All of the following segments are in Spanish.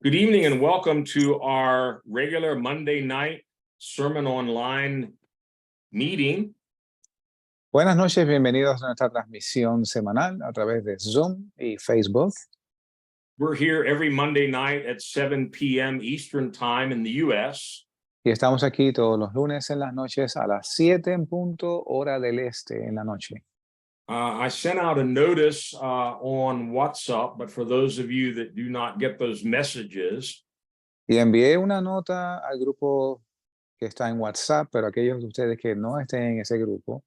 Good evening and welcome to our regular Monday night Sermon Online meeting. Buenas noches, bienvenidos a nuestra transmisión semanal a través de Zoom y Facebook. We're here every Monday night at 7 p.m. Eastern Time in the U.S. Y estamos aquí todos los lunes en las noches a las 7 en punto, hora del este en la noche. I sent out a notice on WhatsApp, but for those of you that do not get those messages, Y envié una nota al grupo que está en WhatsApp, pero aquellos de ustedes que no estén en ese grupo,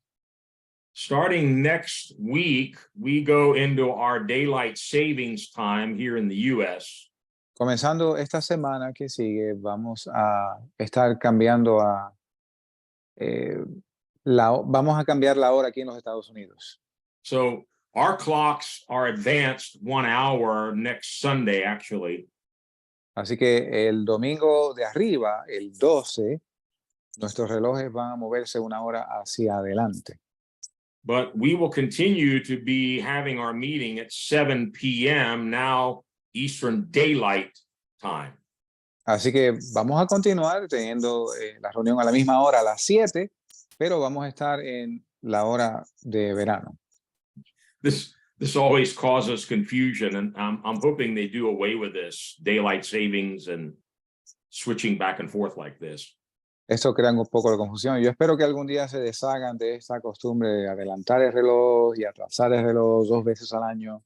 starting next week, we go into our daylight savings time here in the U.S. comenzando esta semana que sigue, vamos a estar cambiando vamos a cambiar la hora aquí en los Estados Unidos. So our clocks are advanced 1 hour next Sunday, actually. Así que el domingo de arriba, el 12, nuestros relojes van a moverse una hora hacia adelante. But we will continue to be having our meeting at 7 p.m. now Eastern Daylight Time. Así que vamos a continuar teniendo la reunión a la misma hora, a las 7, pero vamos a estar en la hora de verano. This always causes confusion, and I'm hoping they do away with this daylight savings and switching back and forth like this. Esto crea un poco de confusión. Yo espero que algún día se deshagan de esta costumbre de adelantar el reloj y atrasar el reloj 2 veces al año.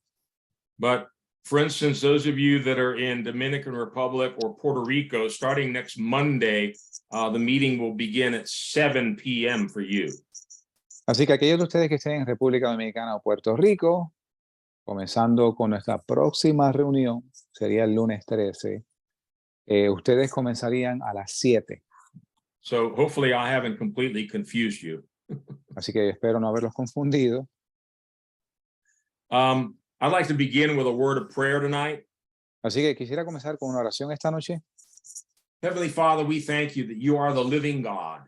But for instance, those of you that are in Dominican Republic or Puerto Rico, starting next Monday, the meeting will begin at 7 p.m. for you. Así que aquellos de ustedes que estén en República Dominicana o Puerto Rico, comenzando con nuestra próxima reunión, sería el lunes 13, ustedes comenzarían a las 7. So hopefully I haven't completely confused you. Así que espero no haberlos confundido. I'd like to begin with a word of prayer tonight. Así que quisiera comenzar con una oración esta noche. Heavenly Father, we thank you that you are the living God.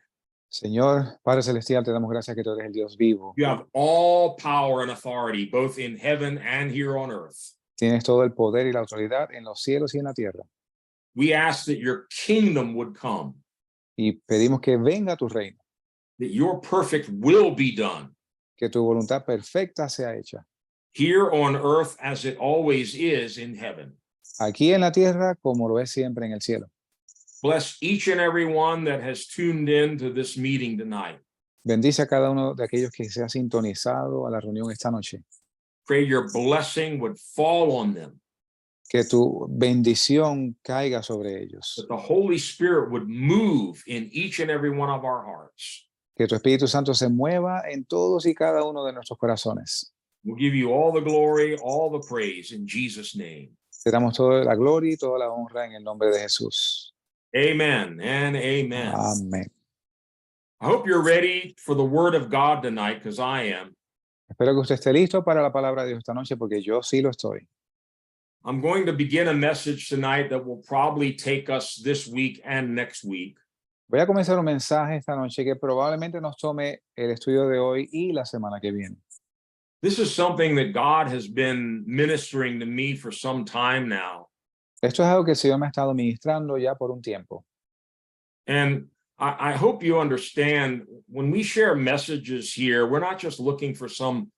Señor, Padre Celestial, te damos gracias que tú eres el Dios vivo. You have all power and authority, both in heaven and here on earth. Tienes todo el poder y la autoridad en los cielos y en la tierra. We ask that your kingdom would come, Y pedimos que venga tu reino, that your perfect will be done, que tu voluntad perfecta sea hecha, here on earth as it always is in heaven. aquí en la tierra como lo es siempre en el cielo. Bless each and every one that has tuned in to this meeting tonight. Bendice a cada uno de aquellos que se ha sintonizado a la reunión esta noche. Pray your blessing would fall on them, Que tu bendición caiga sobre ellos. that the Holy Spirit would move in each and every one of our hearts. Que tu Espíritu Santo se mueva en todos y cada uno de nuestros corazones. We'll give you all the glory, all the praise in Jesus' name. Te damos toda la gloria y toda la honra en el nombre de Jesús. Amen and amen. Amén. I hope you're ready for the word of God tonight, because I am. Espero que usted esté listo para la palabra de Dios esta noche, porque yo sí lo estoy. I'm going to begin a message tonight that will probably take us this week and next week. Voy a comenzar un mensaje esta noche que probablemente nos tome el estudio de hoy y la semana que viene. This is something that God has been ministering to me for some time now. Esto es algo que el Señor me ha estado ministrando ya por un tiempo. And I hope you understand, when we share messages here, we're not just looking for some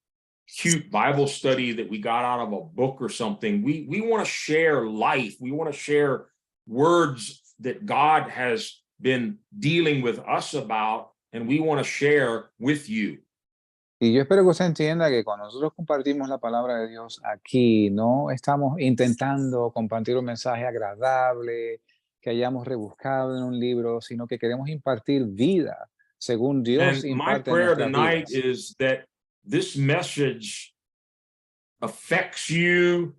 cute Bible study that we got out of a book or something. We want to share life. We want to share words that God has been dealing with us about, and we want to share with you. Y yo espero que usted entienda que cuando nosotros compartimos la palabra de Dios aquí, no estamos intentando compartir un mensaje agradable que hayamos rebuscado en un libro, sino que queremos impartir vida según Dios And my imparte en prayer nuestras tonight vidas. is that this message affects you,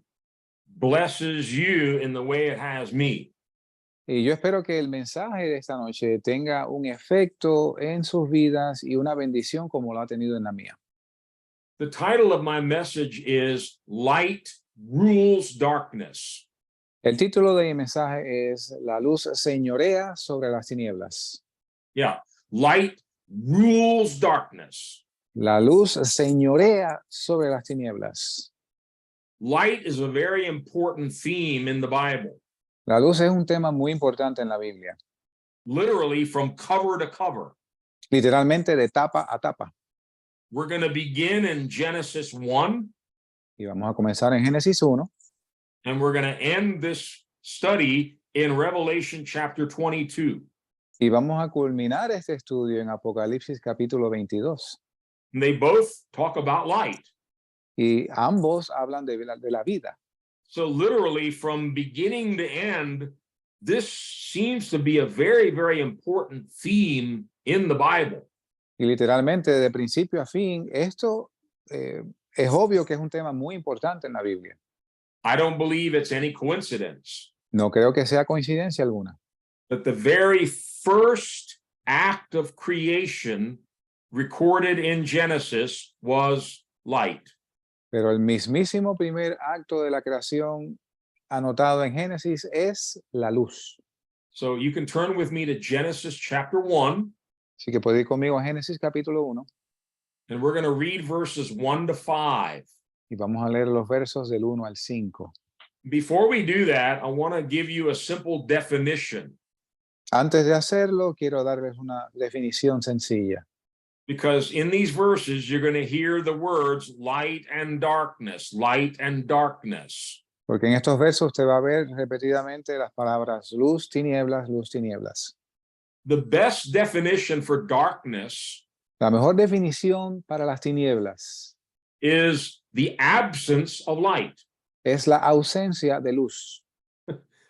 blesses you in the way it has me. Y yo espero que el mensaje de esta noche tenga un efecto en sus vidas y una bendición como lo ha tenido en la mía. The title of my message is Light Rules Darkness. El título de mi mensaje es La luz señorea sobre las tinieblas. Yeah, light rules darkness. La luz señorea sobre las tinieblas. Light is a very important theme in the Bible. La luz es un tema muy importante en la Biblia, literally from cover to cover. literalmente de tapa a tapa. We're going to begin in Genesis 1, Y vamos a comenzar en Génesis 1 and we're going to end this study in Revelation chapter 22. y vamos a culminar este estudio en Apocalipsis capítulo 22. And they both talk about light. Y ambos hablan de la vida. So literally from beginning to end, this seems to be a very, very important theme in the Bible. Y literalmente de principio a fin, esto es obvio que es un tema muy importante en la Biblia. I don't believe it's any coincidence No creo que sea coincidencia alguna. that the very first act of creation recorded in Genesis was light. Pero el mismísimo primer acto de la creación anotado en Génesis es la luz. So you can turn with me to Genesis chapter 1, Así que puede ir conmigo a Génesis capítulo 1 and we're going to read verses 1 to 5. y vamos a leer los versos del 1 al 5. Before we do that, I want to give you a simple definition, Antes de hacerlo, quiero darles una definición sencilla. because in these verses, you're going to hear the words light and darkness, light and darkness. Porque en estos versos usted va a ver repetidamente las palabras luz, tinieblas, luz, tinieblas. The best definition for darkness La mejor definición para las tinieblas is the absence of light. es la ausencia de luz.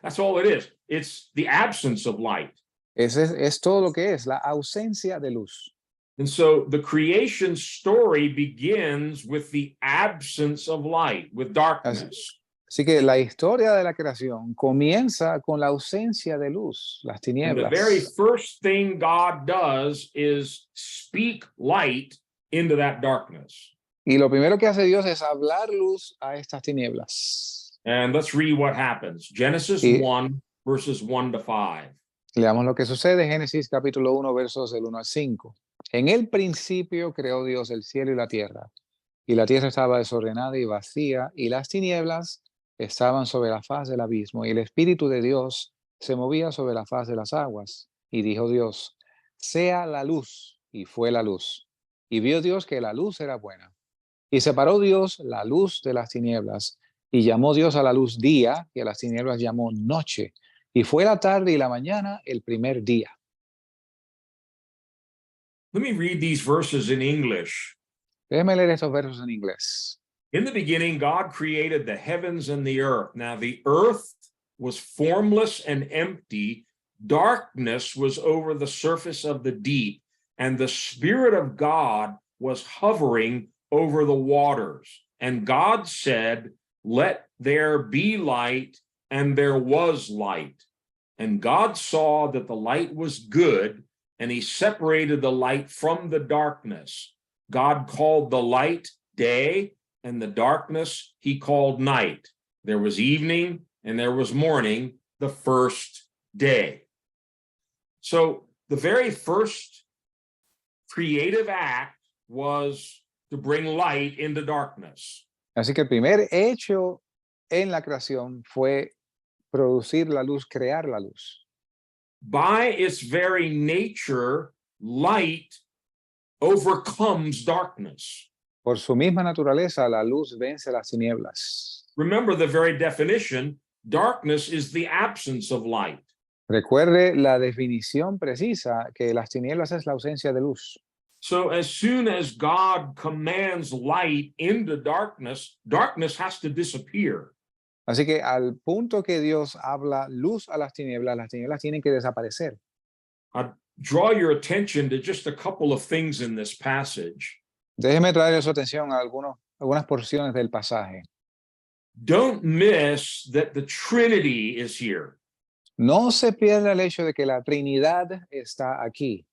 That's all it is. It's the absence of light. Es todo lo que es, la ausencia de luz. And so the creation story begins with the absence of light, with darkness. Así que la historia de la creación comienza con la ausencia de luz, las And the tinieblas. very first thing God does is speak light into that darkness. Y lo primero que hace Dios es hablar luz a estas tinieblas. And let's read what happens. Genesis Y- 1, verses 1 to 5. Leamos lo que sucede en Génesis capítulo 1, versos del 1 al 5. En el principio creó Dios el cielo y la tierra estaba desordenada y vacía, y las tinieblas estaban sobre la faz del abismo, y el Espíritu de Dios se movía sobre la faz de las aguas. Y dijo Dios, sea la luz, y fue la luz. Y vio Dios que la luz era buena. Y separó Dios la luz de las tinieblas, y llamó Dios a la luz día, y a las tinieblas llamó noche. Y fue la tarde y la mañana el primer día. Let me read these verses in English. Déjeme leer estos versos en inglés. In the beginning, God created the heavens and the earth. Now, the earth was formless and empty. Darkness was over the surface of the deep, and the Spirit of God was hovering over the waters. And God said, let there be light, and there was light. And God saw that the light was good, and he separated the light from the darkness. God called the light day, and the darkness he called night. There was evening and there was morning, the first day. So the very first creative act was to bring light into darkness. Así que el primer hecho en la creación fue producir la luz, crear la luz. By its very nature, light overcomes darkness. Por su misma naturaleza, la luz vence las tinieblas. Remember the very definition, darkness is the absence of light. Recuerde la definición precisa que las tinieblas es la ausencia de luz. So as soon as God commands light into darkness, darkness has to disappear. Así que al punto que Dios habla luz a las tinieblas tienen que desaparecer. I draw your attention to just a couple of things in this passage. Déjeme traerle su atención a algunas porciones del pasaje. Don't miss that the Trinity is here. No se pierda el hecho de que la Trinidad está aquí.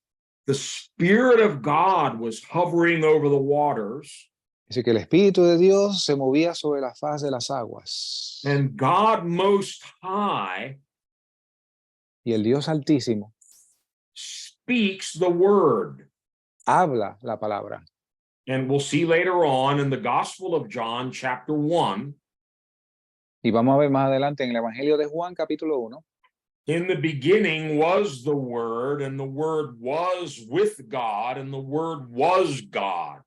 The Spirit of God was hovering over the waters, Así que el Espíritu de Dios se movía sobre la faz de las aguas. and God Most High Y el Dios Altísimo speaks the word. habla la palabra. And we'll see later on in the Gospel of John, chapter 1, Y vamos a ver más adelante en el Evangelio de Juan, capítulo 1. In the beginning was the Word, and the Word was with God, and the Word was God.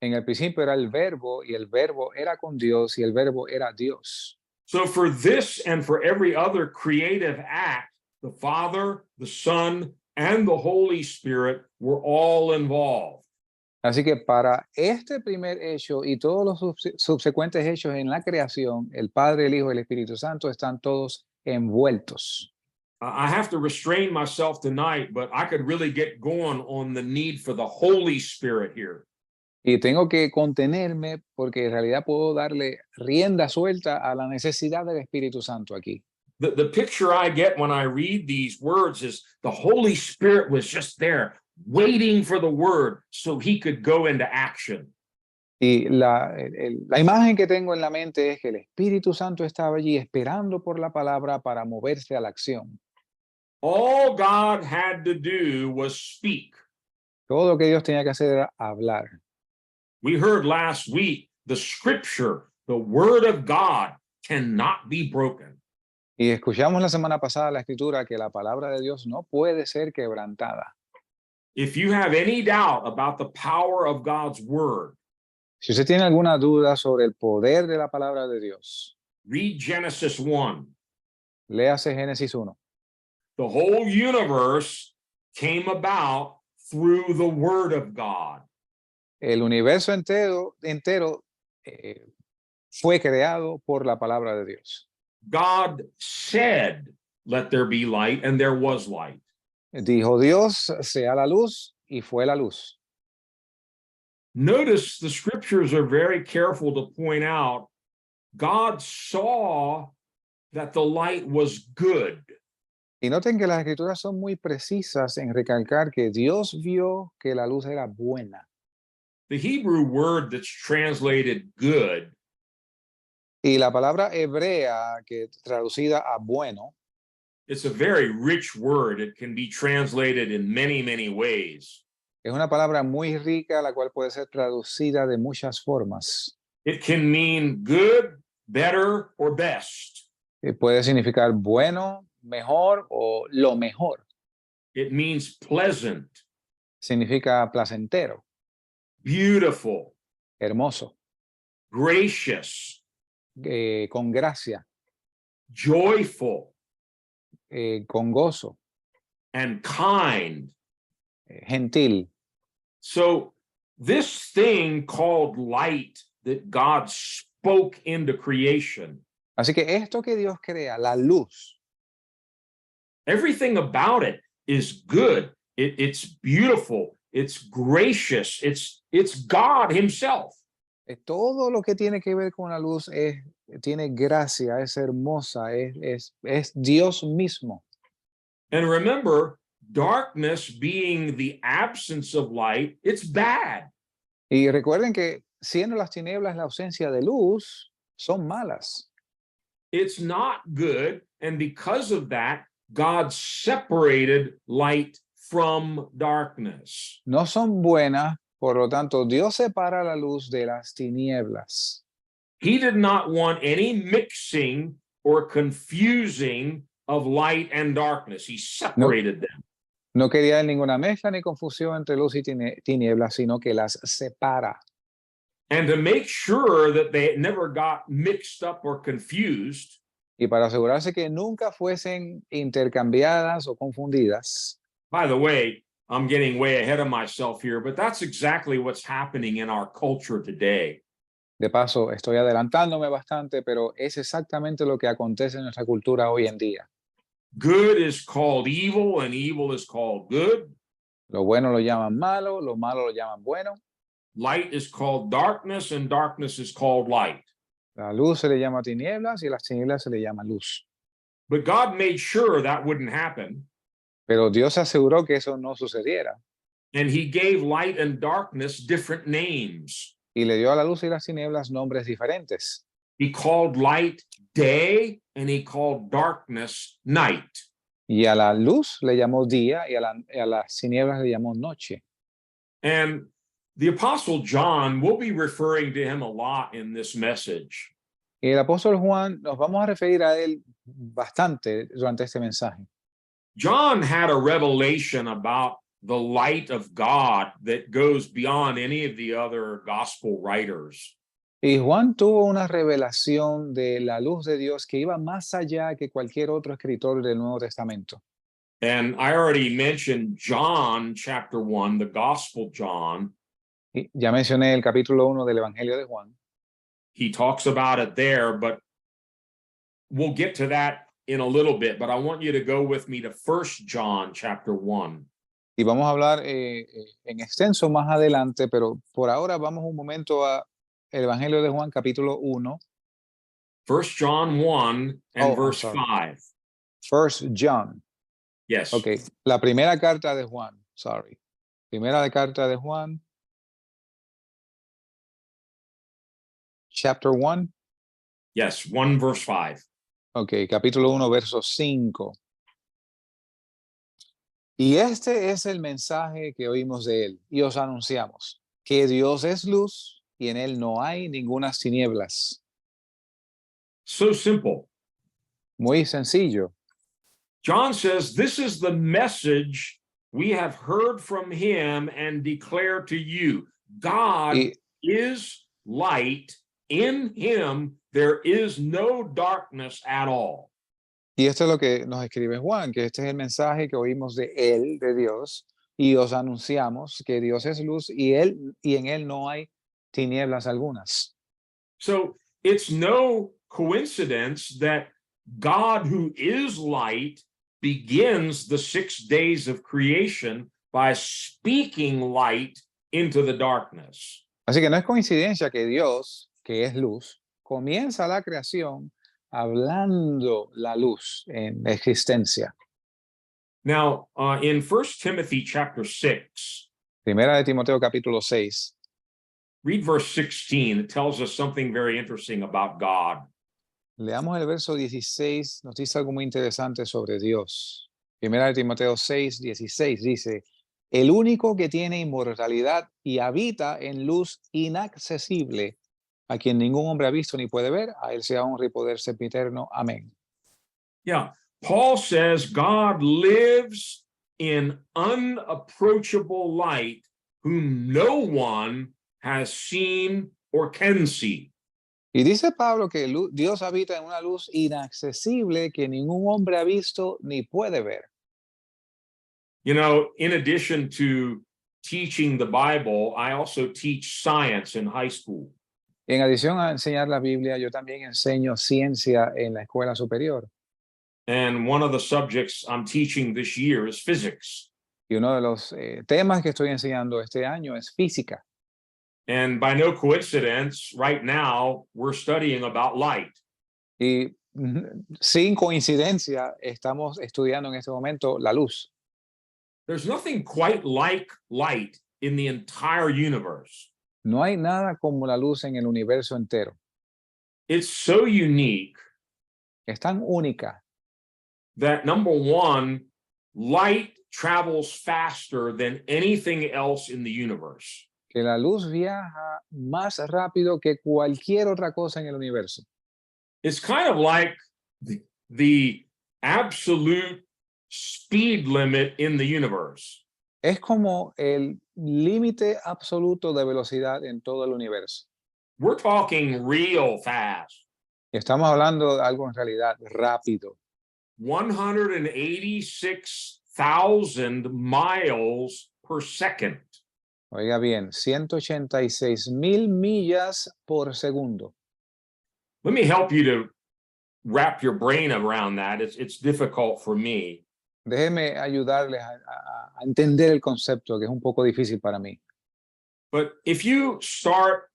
En el principio era el verbo, y el verbo era con Dios, y el verbo era Dios. So for this and for every other creative act, the Father, the Son, and the Holy Spirit were all involved. Así que para este primer hecho y todos los subsecuentes hechos en la creación, el Padre, el Hijo y el Espíritu Santo están todos envueltos. I have to restrain myself tonight, but I could really get going on the need for the Holy Spirit here. Y tengo que contenerme porque en realidad puedo darle rienda suelta a la necesidad del Espíritu Santo aquí. The picture I get when I read these words is the Holy Spirit was just there waiting for the word so he could go into action. Y la imagen que tengo en la mente es que el Espíritu Santo estaba allí esperando por la palabra para moverse a la acción. All God had to do was speak. Todo lo que Dios tenía que hacer era hablar. We heard last week the scripture, the word of God cannot be broken. Y escuchamos la semana pasada la escritura que la palabra de Dios no puede ser quebrantada. If you have any doubt about the power of God's word, Si usted tiene alguna duda sobre el poder de la palabra de Dios, read Genesis 1. léase Génesis 1. The whole universe came about through the word of God. El universo entero fue creado por la palabra de Dios. God said, let there be light, and there was light. Dijo Dios, sea la luz, y fue la luz. Notice the scriptures are very careful to point out God saw that the light was good. Y noten que las escrituras son muy precisas en recalcar que Dios vio que la luz era buena. The Hebrew word that's translated good Y la palabra hebrea, que traducida a bueno, it's a very rich word. It can be translated in many, many ways. es una palabra muy rica, la cual puede ser traducida de muchas formas. It can mean good, better, or best. Puede significar bueno, mejor o lo mejor. It means pleasant, Significa placentero, beautiful, hermoso, gracious, con gracia, joyful, con gozo, and kind. gentil. So this thing called light that God spoke into creation, Así que esto que Dios crea, la luz, everything about it is good. It's beautiful. It's gracious. It's God himself. todo lo que tiene que ver con la luz tiene gracia, es hermosa, es Dios mismo. And remember, darkness being the absence of light, it's bad. Y recuerden que siendo las tinieblas la ausencia de luz, son malas. It's not good. And because of that, God separated light from darkness. No son buenas, por lo tanto, Dios separa la luz de las tinieblas. He did not want any mixing or confusing of light and darkness. He separated them. No quería ninguna mezcla ni confusión entre luz y tinieblas, sino que las separa. And to make sure that they never got mixed up or confused, Y para asegurarse que nunca fuesen intercambiadas o confundidas. by the way, I'm getting way ahead of myself here, but that's exactly what's happening in our culture today. De paso, estoy adelantándome bastante, pero es exactamente lo que acontece en nuestra cultura hoy en día. Good is called evil and evil is called good. Lo bueno lo llaman malo, lo malo lo llaman bueno. Light is called darkness and darkness is called light. La luz se le llama tinieblas y las tinieblas se le llama luz. But God made sure that wouldn't happen. Pero Dios aseguró que eso no sucediera. And he gave light and darkness different names. Y le dio a la luz y las tinieblas nombres diferentes. He called light day and he called darkness night. Y a la luz le llamó día y a las tinieblas le llamó noche. And the Apostle John, we'll be referring to him a lot in this message. Y el apóstol Juan, nos vamos a referir a él bastante durante este mensaje. John had a revelation about the light of God that goes beyond any of the other gospel writers. Y Juan tuvo una revelación de la luz de Dios que iba más allá que cualquier otro escritor del Nuevo Testamento. And I already mentioned John chapter 1, the Gospel John. Y ya mencioné el capítulo 1 del Evangelio de Juan. He talks about it there, but we'll get to that in a little bit. But I want you to go with me to 1 John chapter 1. Y vamos a hablar en extenso más adelante, pero por ahora vamos un momento a el Evangelio de Juan, capítulo 1. 1 John 1 and I'm verse sorry. 5. 1 John. Yes. Ok, la primera carta de Juan, sorry. Primera carta de Juan, chapter 1. Yes, 1 verse 5. Ok, capítulo 1, verso 5. Y este es el mensaje que oímos de él y os anunciamos, que Dios es luz y en él no hay ninguna tinieblas. So simple. Muy sencillo. John says, this is the message we have heard from him and declare to you. God Y, is light. In him, there is no darkness at all. y esto es lo que nos escribe Juan, que este es el mensaje que oímos de él, de Dios, y os anunciamos que Dios es luz y en él no hay tinieblas algunas. So it's no coincidence that God, who is light, begins the 6 days of creation by speaking light into the darkness. Así que no es coincidencia que Dios, que es luz, comienza la creación hablando la luz en existencia. Now, in 1 Timothy chapter 6, Primera de Timoteo capítulo 6, read verse 16. It tells us something very interesting about God. leamos el verso 16, nos dice algo muy interesante sobre Dios. Primera de Timoteo 6, 16 dice, el único que tiene inmortalidad y habita en luz inaccesible, a quien ningún hombre ha visto ni puede ver, a él sea honra y poder sempiterno. Amén. Yeah, Paul says God lives in unapproachable light, whom no one has seen or can see. Y dice Pablo que Dios habita en una luz inaccesible que ningún hombre ha visto ni puede ver. You know, in addition to teaching the Bible, I also teach science in high school. En adición a enseñar la Biblia, yo también enseño ciencia en la escuela superior. And one of the subjects I'm teaching this year is physics. Y uno de los temas que estoy enseñando este año es física. And by no coincidence, right now, we're studying about light. Y sin coincidencia, estamos estudiando en este momento la luz. There's nothing quite like light in the entire universe. No hay nada como la luz en el universo entero. It's so unique Es tan única that, number one, light travels faster than anything else in the universe. que la luz viaja más rápido que cualquier otra cosa en el universo. It's kind of like the absolute speed limit in the universe. Es como el límite absoluto de velocidad en todo el universo. We're talking real fast. Y estamos hablando de algo en realidad rápido. 186,000 miles per second. Oiga bien, 186,000 millas por segundo. Let me help you to wrap your brain around that. It's difficult for me. Déjeme ayudarles a entender el concepto, que es un poco difícil para mí. But if you start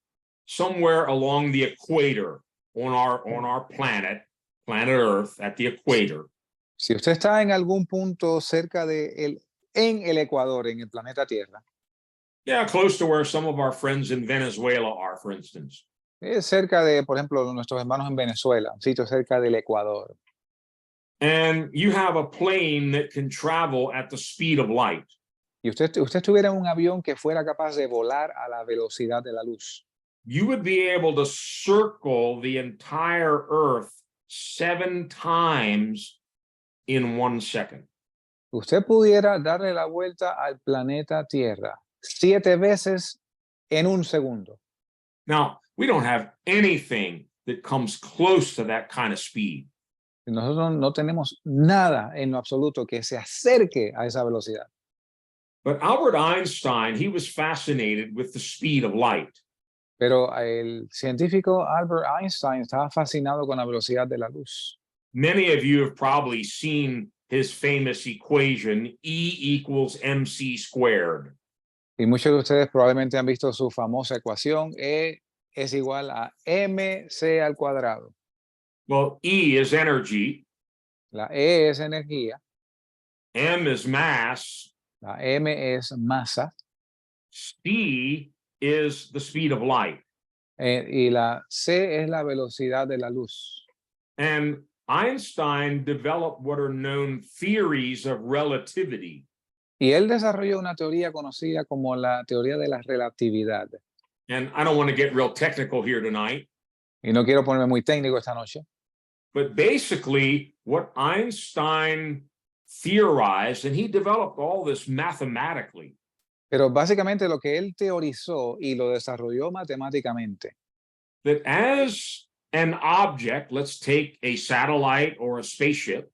somewhere along the equator on our planet Earth, at the equator, Si usted está en algún punto cerca en el Ecuador, en el planeta Tierra, yeah, close to where some of our friends in Venezuela are, for instance, es cerca de, por ejemplo, nuestros hermanos en Venezuela, un sitio cerca del Ecuador, and you have a plane that can travel at the speed of light, y usted estuviera en un avión que fuera capaz de volar a la velocidad de la luz, you would be able to circle the entire Earth 7 times in 1 second. Usted pudiera darle la vuelta al planeta Tierra 7 veces en un segundo. Now, we don't have anything that comes close to that kind of speed. Nosotros no tenemos nada en lo absoluto que se acerque a esa velocidad. But Albert Einstein, he was fascinated with the speed of light. Pero el científico Albert Einstein estaba fascinado con la velocidad de la luz. Many of you have probably seen his famous equation, E equals mc squared. Y muchos de ustedes probablemente han visto su famosa ecuación, E es igual a mc al cuadrado. Well, E is energy, La E es energía, M is mass, la m es masa C is the speed of light. y la c es la velocidad de la luz. And Einstein developed what are known theories of relativity. Y él desarrolló una teoría conocida como la teoría de la relatividad. And I don't want to get real technical here tonight, Y no quiero ponerme muy técnico esta noche, but basically what Einstein theorized, and he developed all this mathematically, pero básicamente lo que él teorizó y lo desarrolló matemáticamente, that as an object, let's take a satellite or a spaceship,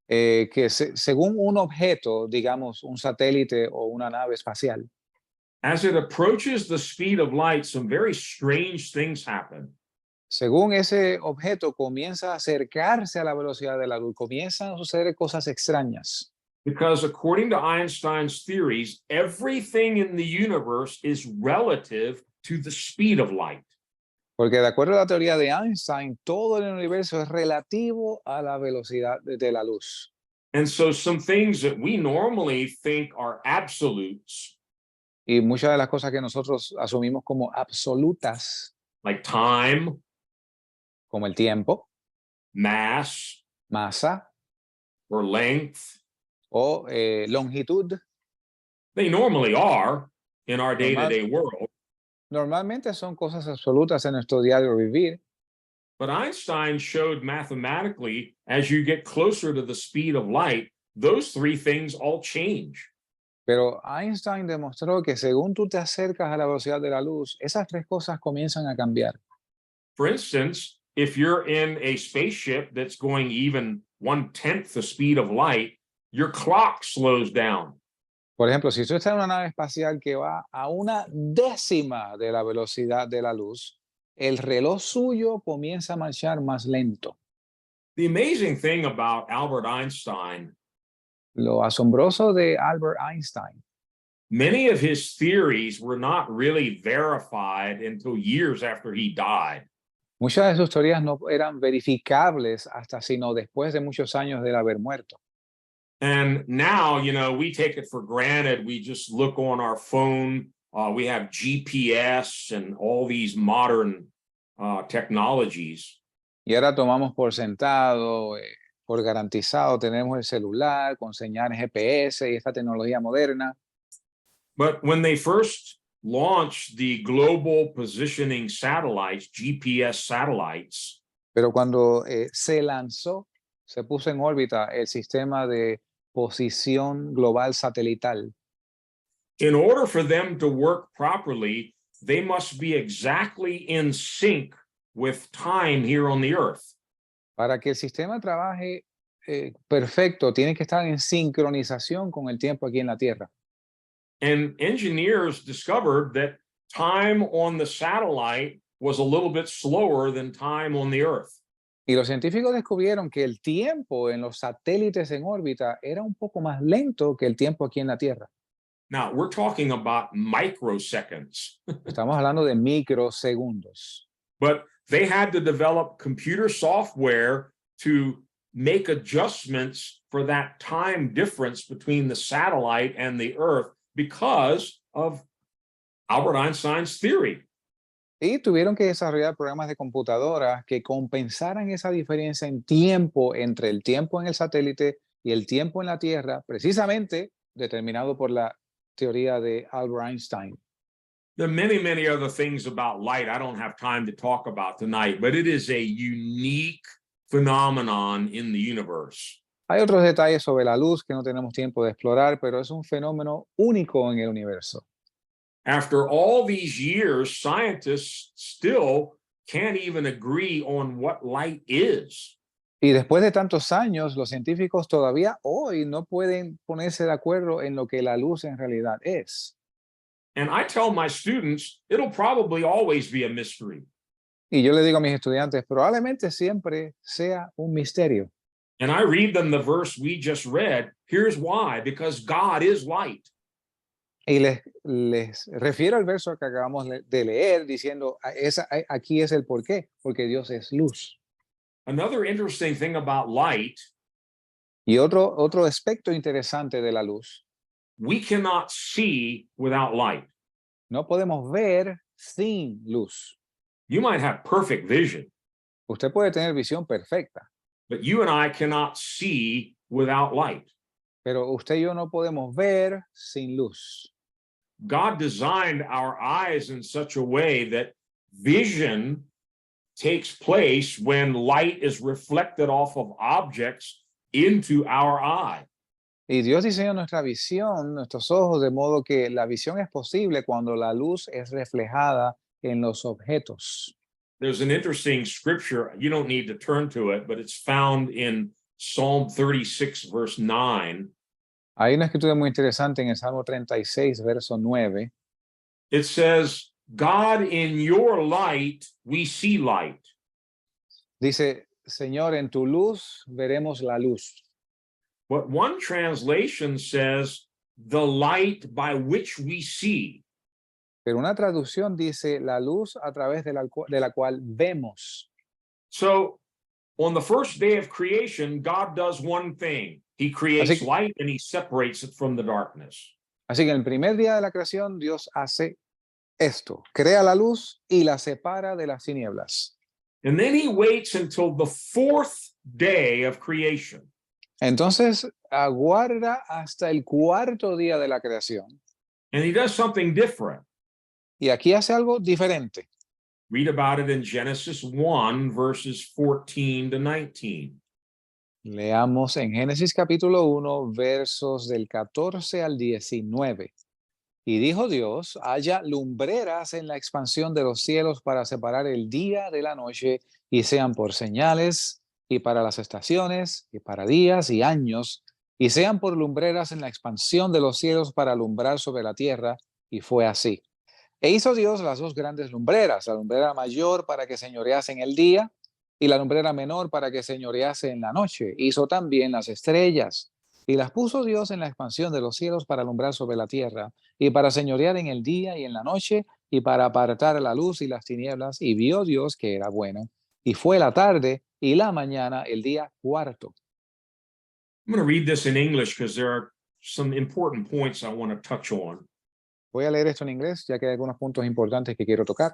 que según un objeto, digamos un satélite o una nave espacial, as it approaches the speed of light, some very strange things happen. según ese objeto comienza a acercarse a la velocidad de la luz, comienzan a suceder cosas extrañas. Because according to Einstein's theories, everything in the universe is relative to the speed of light. Porque de acuerdo a la teoría de Einstein, todo el universo es relativo a la velocidad de la luz. And so some things that we normally think are absolutes, Y muchas de las cosas que nosotros asumimos como absolutas, like time, como el tiempo, mass, masa or length, o longitud, they normally are in our day-to-day world. normalmente son cosas absolutas en nuestro diario vivir. But Einstein showed mathematically, as you get closer to the speed of light, those 3 things all change. Pero Einstein demostró que según tú te acercas a la velocidad de la luz, esas 3 cosas comienzan a cambiar. For instance, if you're in a spaceship that's going even 1/10 the speed of light, your clock slows down. Por ejemplo, si tú estás en una nave espacial que va a 1/10 de la velocidad de la luz, el reloj suyo comienza a marchar más lento. The amazing thing about Albert Einstein, Lo asombroso de Albert Einstein, many of his theories were not really verified until years after he died. muchas de sus teorías no eran verificables hasta sino después de muchos años de haber muerto. And now, we take it for granted. We just look on our phone. We have GPS and all these modern technologies. Y ahora tomamos por sentado, por garantizado, tenemos el celular con señal GPS y esta tecnología moderna. But when they first launched the global positioning satellites, GPS satellites, Pero cuando se puso en órbita el sistema de posición global satelital, in order for them to work properly, they must be exactly in sync with time here on the Earth. para que el sistema trabaje perfecto, tiene que estar en sincronización con el tiempo aquí en la Tierra. And engineers discovered that time on the satellite was a little bit slower than time on the Earth. Y los científicos descubrieron que el tiempo en los satélites en órbita era un poco más lento que el tiempo aquí en la Tierra. Now, we're talking about microseconds, Estamos hablando de microsegundos. but they had to develop computer software to make adjustments for that time difference between the satellite and the Earth because of Albert Einstein's theory. Y tuvieron que desarrollar programas de computadora que compensaran esa diferencia en tiempo entre el tiempo en el satélite y el tiempo en la Tierra, precisamente determinado por la teoría de Albert Einstein. There are many, many other things about light I don't have time to talk about tonight, but it is a unique phenomenon in the universe. Hay otros detalles sobre la luz que no tenemos tiempo de explorar, pero es un fenómeno único en el universo. After all these years, scientists still can't even agree on what light is. Y después de tantos años, los científicos todavía hoy no pueden ponerse de acuerdo en lo que la luz en realidad es. And I tell my students, it'll probably always be a mystery. Y yo le digo a mis estudiantes, probablemente siempre sea un misterio. And I read them the verse we just read. Here's why, because God is light. Y les refiero al verso que acabamos de leer diciendo, aquí es el por qué, porque Dios es luz. Another interesting thing about light, Y otro aspecto interesante de la luz, we cannot see without light. no podemos ver sin luz. You might have perfect vision, Usted puede tener visión perfecta, but you and I cannot see without light. pero usted y yo no podemos ver sin luz. God designed our eyes in such a way that vision takes place when light is reflected off of objects into our eye. Y Dios diseñó nuestra visión, nuestros ojos, de modo que la visión es posible cuando la luz es reflejada en los objetos. There's an interesting scripture, you don't need to turn to it, but it's found in Psalm 36, verse 9. Hay una escritura muy interesante en el Salmo 36, verso 9. It says, God, in your light, we see light. Dice, Señor, en tu luz veremos la luz. But one translation says, the light by which we see. Pero una traducción dice, la luz a través de la cual vemos. So on the first day of creation, God does one thing. He creates light and he separates it from the darkness. Así que en el primer día de la creación, Dios hace esto, crea la luz y la separa de las tinieblas. And then he waits until the fourth day of creation. Entonces aguarda hasta el cuarto día de la creación. And he does something different. Y aquí hace algo diferente. Read about it in Genesis 1, verses 14 to 19. Leamos en Génesis capítulo 1, versos del 14 al 19. Y dijo Dios, haya lumbreras en la expansión de los cielos para separar el día de la noche, y sean por señales, y para las estaciones, y para días y años, y sean por lumbreras en la expansión de los cielos para alumbrar sobre la tierra. Y fue así. E hizo Dios las dos grandes lumbreras, la lumbrera mayor para que señorease en el día, y la lumbrera menor para que señorease en la noche. Hizo también las estrellas, y las puso Dios en la expansión de los cielos para alumbrar sobre la tierra, y para señorear en el día y en la noche, y para apartar la luz y las tinieblas. Y vio Dios que era bueno. Y fue la tarde y la mañana, el día cuarto. I'm going to read this in English because there are some important points I want to touch on. Voy a leer esto en inglés, ya que hay algunos puntos importantes que quiero tocar.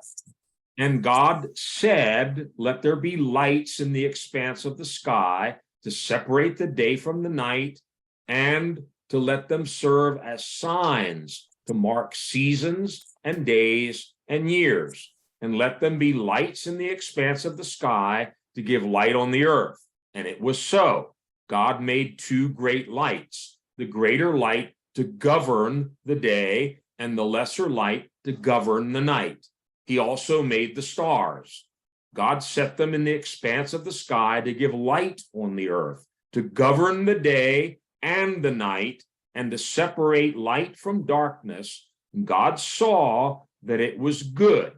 And God said, let there be lights in the expanse of the sky to separate the day from the night, and to let them serve as signs to mark seasons and days and years. And let them be lights in the expanse of the sky to give light on the earth. And it was so. God made two great lights, the greater light to govern the day, and the lesser light to govern the night. He also made the stars. God set them in the expanse of the sky to give light on the earth, to govern the day and the night, and to separate light from darkness. And God saw that it was good.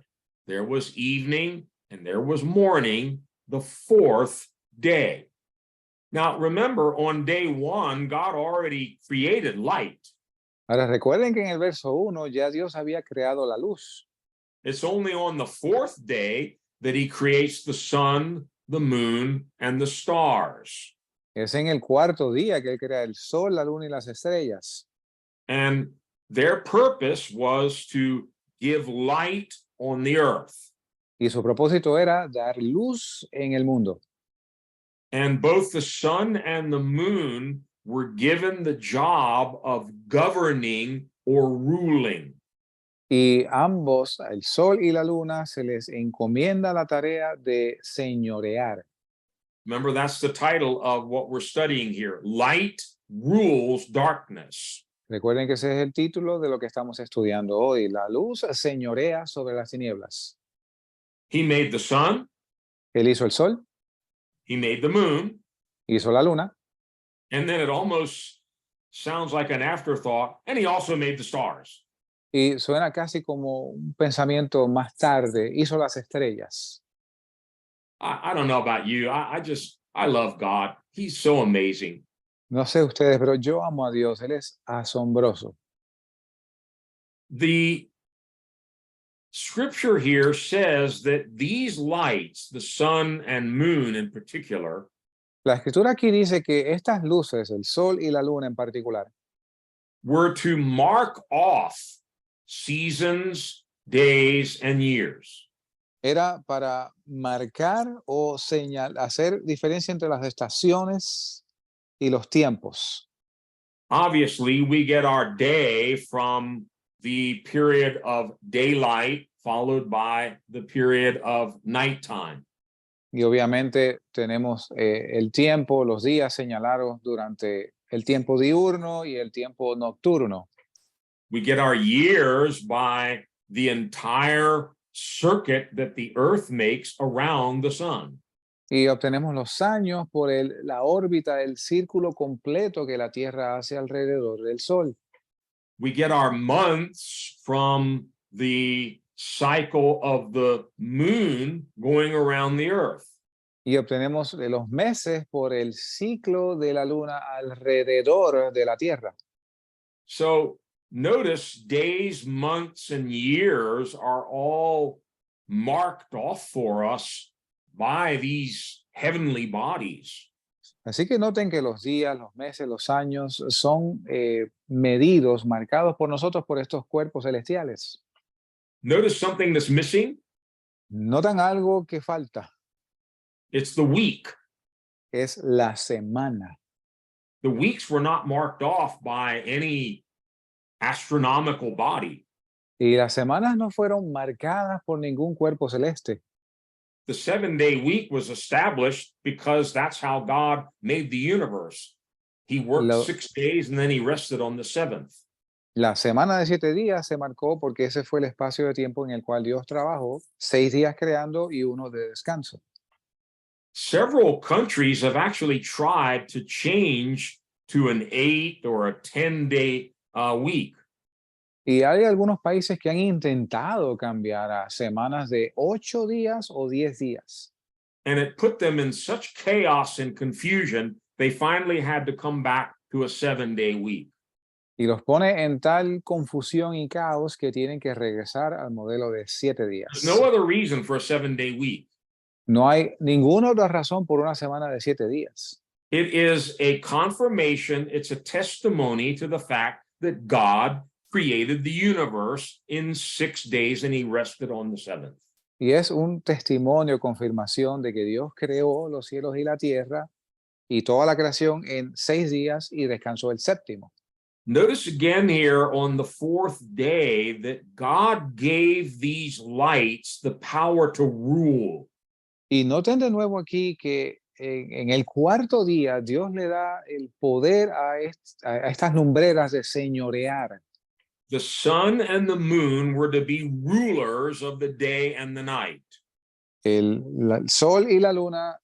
There was evening and there was morning, the fourth day. Now, remember, on day one, God already created light. Ahora recuerden que en el verso 1 ya Dios había creado la luz. It's only on the fourth day that he creates the sun, the moon, and the stars. Es en el cuarto día que él crea el sol, la luna y las estrellas. And their purpose was to give light on the earth. Y su propósito era dar luz en el mundo. And both the sun and the moon were given the job of governing or ruling. Y ambos, el sol y la luna, se les encomienda la tarea de señorear. Remember, that's the title of what we're studying here. Light rules darkness. Recuerden que ese es el título de lo que estamos estudiando hoy. La luz señorea sobre las tinieblas. He made the sun, Él hizo el sol, he made the moon, hizo la luna, and then it almost sounds like an afterthought, and he also made the stars. y suena casi como un pensamiento más tarde, hizo las estrellas. I don't know about you. I love God. He's so amazing. No sé ustedes, pero yo amo a Dios. Él es asombroso. The scripture here says that these lights, the sun and moon in particular, La escritura aquí dice que estas luces, el sol y la luna en particular, were to mark off seasons, days, and years. era para marcar o hacer diferencia entre las estaciones y los tiempos. Obviously, we get our day from the period of daylight followed by the period of nighttime. Y obviamente tenemos el tiempo, los días señalados durante el tiempo diurno y el tiempo nocturno. We get our years by the entire circuit that the earth makes around the sun. Y obtenemos los años por la órbita, el círculo completo que la Tierra hace alrededor del Sol. We get our months from the cycle of the moon going around the earth. Y obtenemos los meses por el ciclo de la Luna alrededor de la Tierra. So notice days, months, and years are all marked off for us by these heavenly bodies. Así que noten que los días, los meses, los años son medidos, marcados por nosotros por estos cuerpos celestiales. Notice something that's missing? Notan algo que falta, It's the week. es la semana. The weeks were not marked off by any astronomical body. Y las semanas no fueron marcadas por ningún cuerpo celeste. The 7-day week was established because that's how God made the universe. He worked 6 days and then he rested on the seventh. La semana de 7 días se marcó porque ese fue el espacio de tiempo en el cual Dios trabajó, 6 días creando y uno de descanso. Several countries have actually tried to change to an 8 or a 10-day week. Y hay algunos países que han intentado cambiar a semanas de 8 días o 10 días. And it put them in such chaos and confusion, they finally had to come back to a 7-day week. Y los pone en tal confusión y caos que tienen que regresar al modelo de 7 días. There's no other reason for a 7-day week. No hay ninguna otra razón por una semana de 7 días. It is a confirmation, it's a testimony to the fact that God created the universe in 6 days and he rested on the seventh. Y es un testimonio, confirmación de que Dios creó los cielos y la tierra y toda la creación en 6 días y descansó el séptimo. Notice again here on the 4th day that God gave these lights the power to rule. Y noten de nuevo aquí que en el 4º día Dios le da el poder a estas lumbreras de señorear. The sun and the moon were to be rulers of the day and the night. El sol y la luna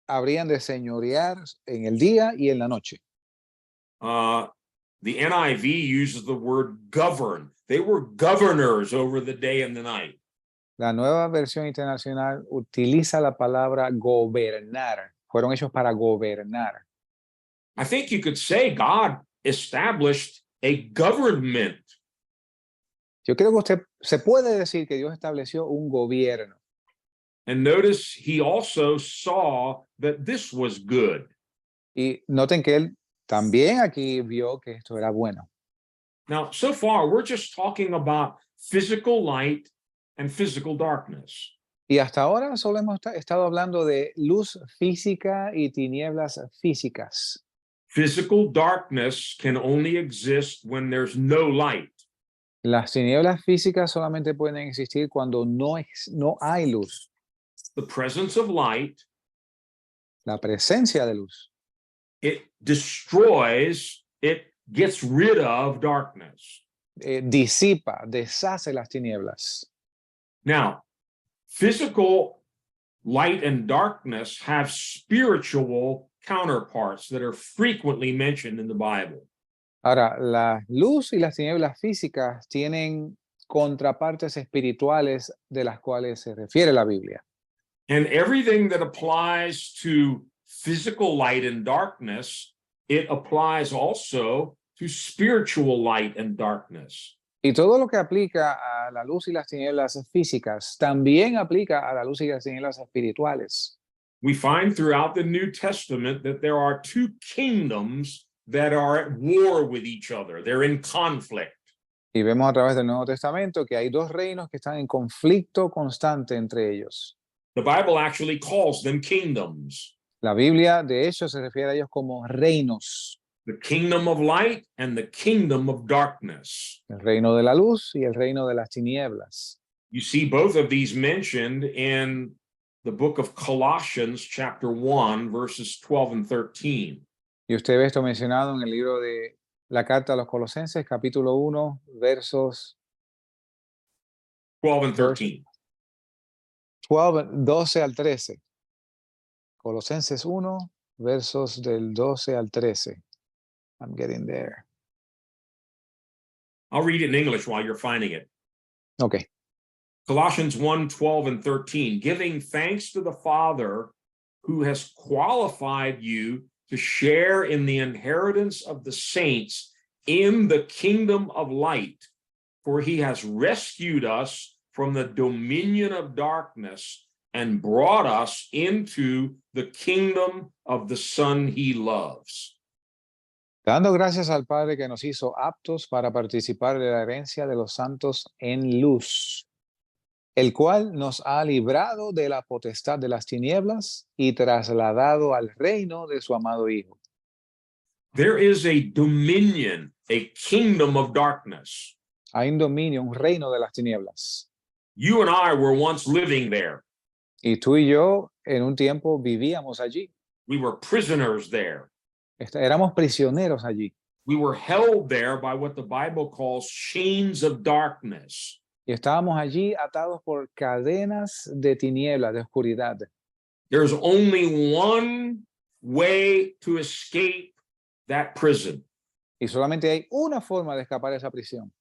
habrían de señorear en el día y en la noche. The NIV uses the word govern. They were governors over the day and the night. La nueva versión internacional utiliza la palabra gobernar. Fueron hechos para gobernar. I think you could say God established a government. Yo creo que se puede decir que Dios estableció un gobierno. And notice he also saw that this was good. Y noten que él también aquí vio que esto era bueno. Now, so far, we're just talking about physical light and physical darkness. Y hasta ahora solo hemos estado hablando de luz física y tinieblas físicas. Physical darkness can only exist when there's no light. Las tinieblas físicas solamente pueden existir cuando no hay luz. The presence of light, La presencia de luz it destroys, it gets rid of darkness. disipa, deshace las tinieblas. Now, physical light and darkness have spiritual counterparts that are frequently mentioned in the Bible. Ahora, la luz y las tinieblas físicas tienen contrapartes espirituales de las cuales se refiere la Biblia. And everything that applies to physical light and darkness, it applies also to spiritual light and darkness. Y todo lo que aplica a la luz y las tinieblas físicas también aplica a la luz y las tinieblas espirituales. We find throughout the New Testament that there are two kingdoms that are at war with each other. They're in conflict. Y vemos a través del Nuevo Testamento que hay dos reinos que están en conflicto constante entre ellos. The Bible actually calls them kingdoms. La Biblia, de hecho, se refiere a ellos como reinos. The kingdom of light and the kingdom of darkness. El reino de la luz y el reino de las tinieblas. You see both of these mentioned in the book of Colossians, chapter 1, verses 12 and 13. Y usted ve esto mencionado en el libro de la carta a los Colosenses, capítulo 1, versos 12 and 13. 12 al 13. Colosenses 1, versos del 12 al 13. I'm getting there. I'll read it in English while you're finding it. Okay. Colossians 1, 12 and 13, giving thanks to the Father who has qualified you to share in the inheritance of the saints in the kingdom of light, for he has rescued us from the dominion of darkness and brought us into the kingdom of the Son he loves. Dando gracias al Padre que nos hizo aptos para participar de la herencia de los santos en luz, el cual nos ha librado de la potestad de las tinieblas y trasladado al reino de su amado Hijo. There is a dominion, a kingdom of darkness. Hay un dominio, un reino de las tinieblas. You and I were once living there. Y tú y yo en un tiempo vivíamos allí. We were prisoners there. Éramos prisioneros allí. We were held there by what the Bible calls chains of darkness. Y estábamos allí atados por cadenas de tinieblas, de oscuridad. There's only one way to escape that prison. Y solamente hay una forma de escapar de esa prisión.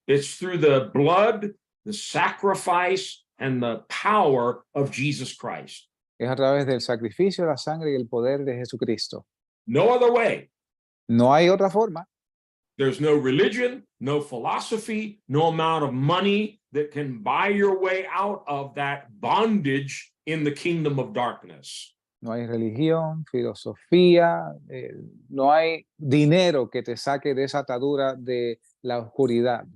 It's through the blood, the sacrifice, and the power of Jesus Christ. Es a través del sacrificio, la sangre y el poder de Jesucristo. No other way. No hay otra forma. There's no religion, no philosophy, no amount of money that can buy your way out of that bondage in the kingdom of darkness. No hay religión, filosofía, no hay dinero que te saque de esa atadura de la oscuridad.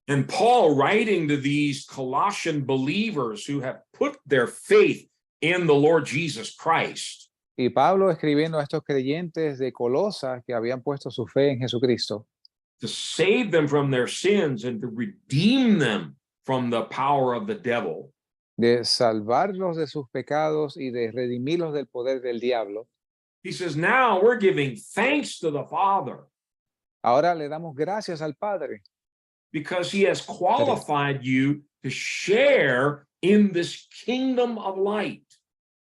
And Paul, writing to these Colossian believers who have put their faith in the Lord Jesus Christ, Y Pablo escribiendo a estos creyentes de Colosas que habían puesto su fe en Jesucristo, to save them from their sins and to redeem them from the power of the devil, de salvarlos de sus pecados y de redimirlos del poder del diablo. he says, now we're giving thanks to the Father Ahora le damos gracias al Padre because he has qualified you to share in this kingdom of light.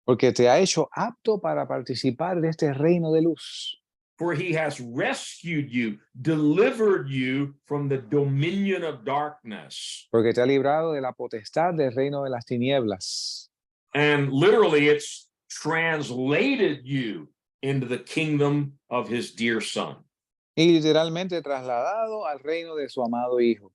porque te ha hecho apto para participar de este reino de luz. For he has rescued you, delivered you from the dominion of darkness. Porque te ha librado de la potestad del reino de las tinieblas. And literally, it's translated you into the kingdom of his dear Son. Y literalmente trasladado al reino de su amado Hijo.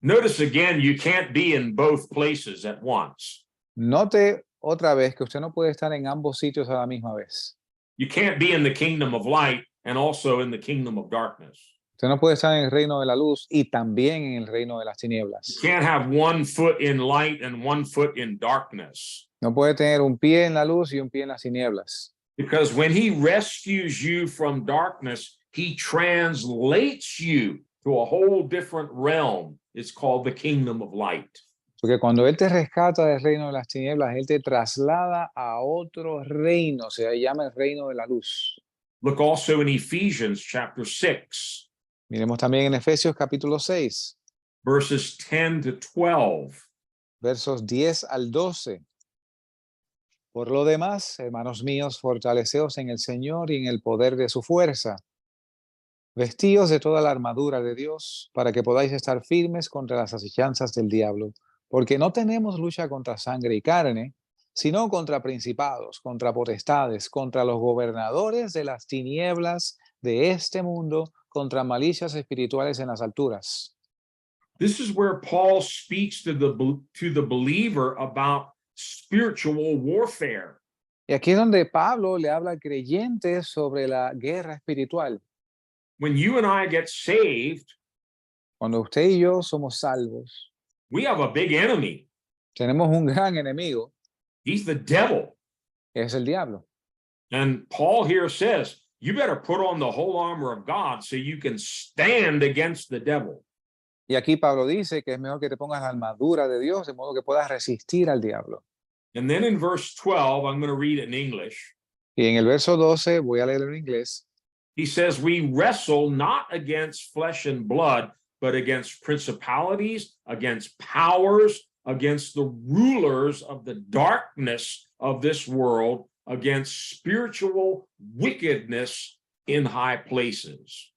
Notice again, you can't be in both places at once. Note otra vez que usted no puede estar en ambos sitios a la misma vez. You can't be in the kingdom of light and also in the kingdom of darkness. Usted no puede estar en el reino de la luz y también en el reino de las tinieblas. You can't have one foot in light and one foot in darkness. No puede tener un pie en la luz y un pie en las tinieblas. Because when he rescues you from darkness, he translates you to a whole different realm. It's called the kingdom of light. Porque cuando Él te rescata del reino de las tinieblas, Él te traslada a otro reino, se llama el reino de la luz. Look also in Ephesians chapter 6, Miremos también en Efesios capítulo 6, verses 10 to 12. versos 10 al 12. Por lo demás, hermanos míos, fortaleceos en el Señor y en el poder de su fuerza. Vestíos de toda la armadura de Dios para que podáis estar firmes contra las asechanzas del diablo, porque no tenemos lucha contra sangre y carne, sino contra principados, contra potestades, contra los gobernadores de las tinieblas de este mundo, contra malicias espirituales en las alturas. This is where Paul speaks to the believer about spiritual warfare. Y aquí es donde Pablo le habla al creyente sobre la guerra espiritual. When you and I get saved, Cuando usted y yo somos salvos, we have a big enemy. tenemos un gran enemigo, He's the devil. es el diablo. And Paul here says, you better put on the whole armor of God so you can stand against the devil. Y aquí Pablo dice que es mejor que te pongas la armadura de Dios de modo que puedas resistir al diablo. And then in verse 12, I'm going to read it in English. Y en el verso 12, voy a leer en inglés, He says, we wrestle not against flesh and blood, but against principalities, against powers, against the rulers of the darkness of this world, against spiritual wickedness in high places.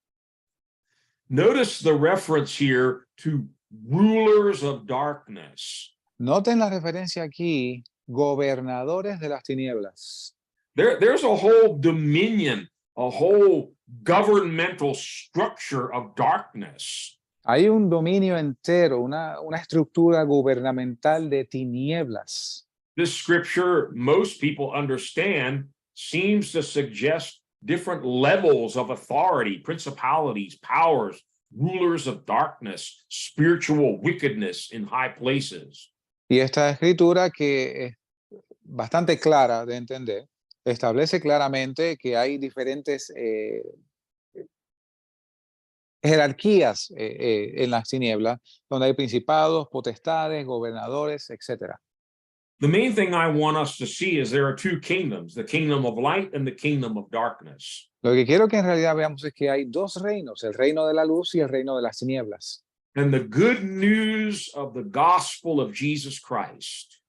Notice the reference here to rulers of darkness. noten la referencia aquí, gobernadores de las tinieblas. There's a whole dominion, a whole governmental structure of darkness. Hay un dominio entero, una estructura gubernamental de tinieblas. This scripture, most people understand, seems to suggest different levels of authority, principalities, powers, rulers of darkness, spiritual wickedness in high places. Y esta escritura, que es bastante clara de entender, establece claramente que hay diferentes jerarquías en las tinieblas, donde hay principados, potestades, gobernadores, etc. The main thing I want us to see is there are two kingdoms, the kingdom of light and the kingdom of darkness. Lo que quiero que en realidad veamos es que hay dos reinos, el reino de la luz y el reino de las tinieblas. And the good news of the gospel of Jesus Christ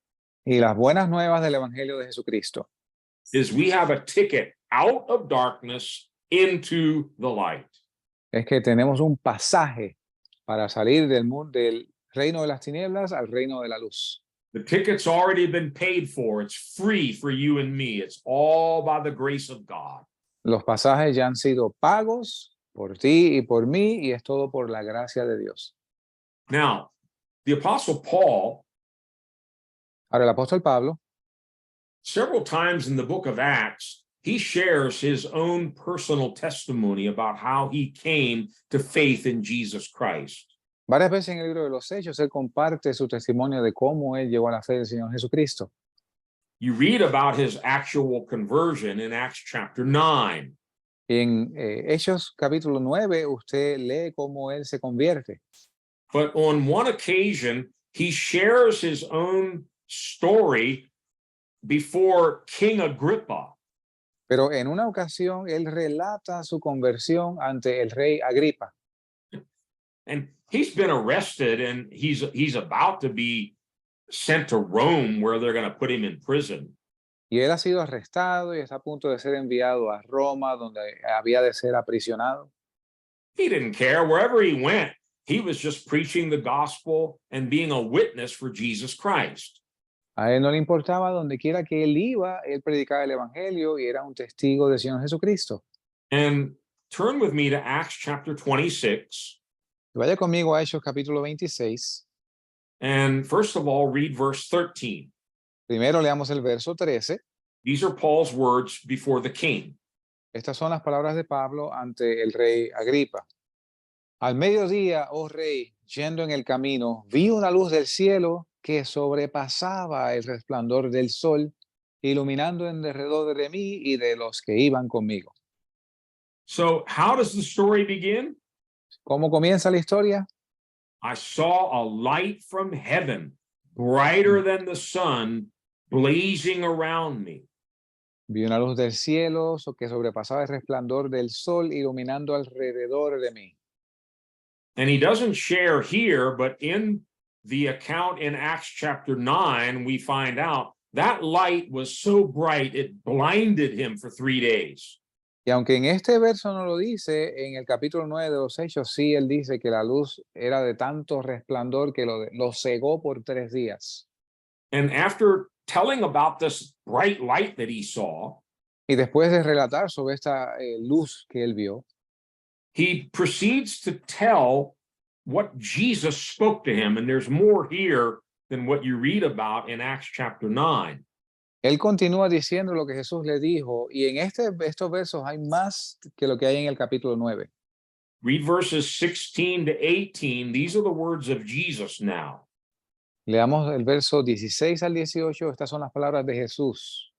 Y las buenas nuevas del Evangelio de Jesucristo is we have a ticket out of darkness into the light. es que tenemos un pasaje para salir del mundo, del reino de las tinieblas al reino de la luz. The ticket's already been paid for. It's free for you and me. It's all by the grace of God. Los pasajes ya han sido pagos por ti y por mí, y es todo por la gracia de Dios. Now, the Apostle Paul, Ahora, el apóstol Pablo, several times in the book of Acts, he shares his own personal testimony about how he came to faith in Jesus Christ. varias veces en el libro de los Hechos, él comparte su testimonio de cómo él llegó a la fe del Señor Jesucristo. You read about his actual conversion in Acts chapter 9. En Hechos capítulo 9, usted lee cómo él se convierte. But on one occasion, he shares his own story before King Agrippa. Pero en una ocasión, él relata su conversión ante el rey Agripa. And he's been arrested and he's about to be sent to Rome where they're going to put him in prison. Y él ha sido arrestado y está a punto de ser enviado a Roma, donde había de ser aprisionado. He didn't care. Wherever he went, he was just preaching the gospel and being a witness for Jesus Christ. A él no le importaba donde quiera que él iba, él predicaba el evangelio y era un testigo del Señor Jesucristo. And turn with me to Acts chapter 26. Vaya conmigo a Hechos capítulo 26. And first of all, read verse 13. Primero leamos el verso 13. These are Paul's words before the king. Estas son las palabras de Pablo ante el rey Agripa. Al mediodía, oh rey, yendo en el camino, vi una luz del cielo que sobrepasaba el resplandor del sol, iluminando en derredor de mí y de los que iban conmigo. So how does the story begin? ¿Cómo comienza la historia? I saw a light from heaven, brighter than the sun, blazing around me. Vi una luz del cielo que sobrepasaba el resplandor del sol iluminando alrededor de mí. And he doesn't share here, but in the account in Acts chapter 9, we find out that light was so bright it blinded him for 3 days. Y aunque en este verso no lo dice, en el capítulo 9 de los Hechos sí, él dice que la luz era de tanto resplandor que lo cegó por 3 días. And after telling about this bright light that he saw, Y después de relatar sobre esta luz que él vio, he proceeds to tell what Jesus spoke to him. And there's more here than what you read about in Acts chapter 9. él continúa diciendo lo que Jesús le dijo, y en estos versos hay más que lo que hay en el capítulo 9. Read verses 16 to 18. These are the words of Jesus now. Leamos el verso 16 al 18, estas son las palabras de Jesús.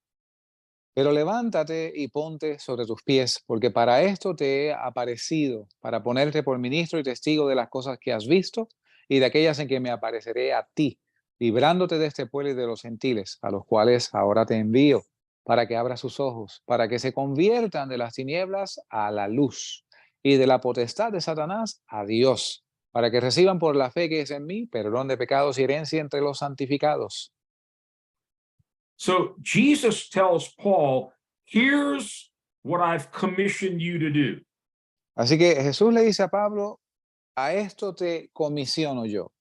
Pero levántate y ponte sobre tus pies, porque para esto te he aparecido, para ponerte por ministro y testigo de las cosas que has visto y de aquellas en que me apareceré a ti, librándote de este pueblo y de los gentiles, a los cuales ahora te envío, para que abras sus ojos, para que se conviertan de las tinieblas a la luz y de la potestad de Satanás a Dios, para que reciban por la fe que es en mí perdón de pecados y herencia entre los santificados. So Jesus tells Paul, here's what I've commissioned you to do. Así que Jesús le dice a Pablo, a esto te comisiono yo.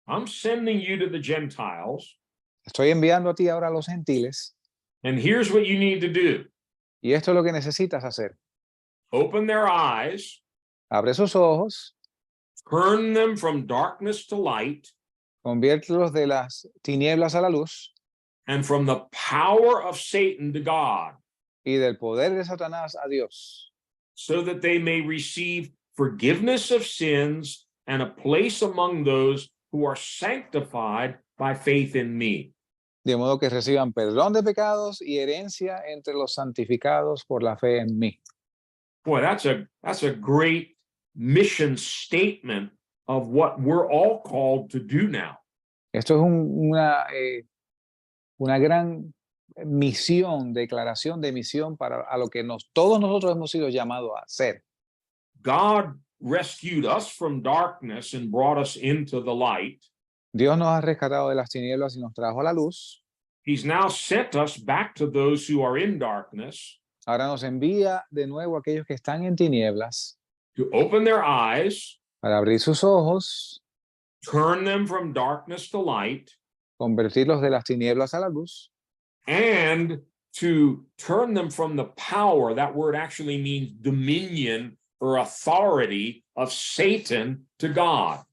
I'm sending you to the Gentiles, Estoy enviando a ti ahora a los gentiles, and here's what you need to do. y esto es lo que necesitas hacer. Open their eyes, Abre sus ojos, turn them from darkness to light, conviértelos de las tinieblas a la luz and from the power of Satan to God, y del poder de Satanás a Dios, so that they may receive forgiveness of sins and a place among those who are sanctified by faith in me. de modo que reciban perdón de pecados y herencia entre los santificados por la fe en mí. Boy, that's a great mission statement of what we're all called to do now. Esto es una gran misión, declaración de misión para a lo que todos nosotros hemos sido llamados a hacer. God rescued us from darkness and brought us into the light. Dios nos ha rescatado de las tinieblas y nos trajo a la luz. He's now sent us back to those who are in darkness Ahora nos envía de nuevo a aquellos que están en tinieblas to open their eyes, para abrir sus ojos, turn them from darkness to light, convertirlos de las tinieblas a la luz and to turn them from the power. That word actually means dominion or authority of Satan to God.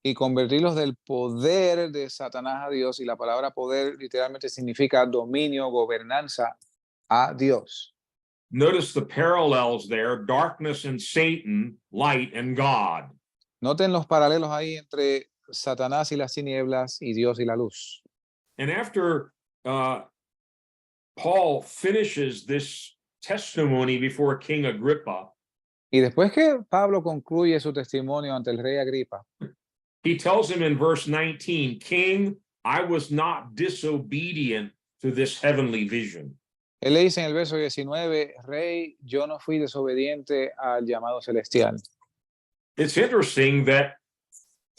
y convertirlos del poder de Satanás a Dios. Y la palabra poder literalmente significa dominio, gobernanza a Dios. Notice the parallels there, darkness and Satan, light and God. Noten los paralelos ahí entre Satanás y las tinieblas y Dios y la luz. And after Paul finishes this testimony before King Agrippa, Y después que Pablo concluye su testimonio ante el rey Agripa, he tells him in verse 19, King, I was not disobedient to this heavenly vision. él le dice en el verso 19, rey, yo no fui desobediente al llamado celestial. It's interesting that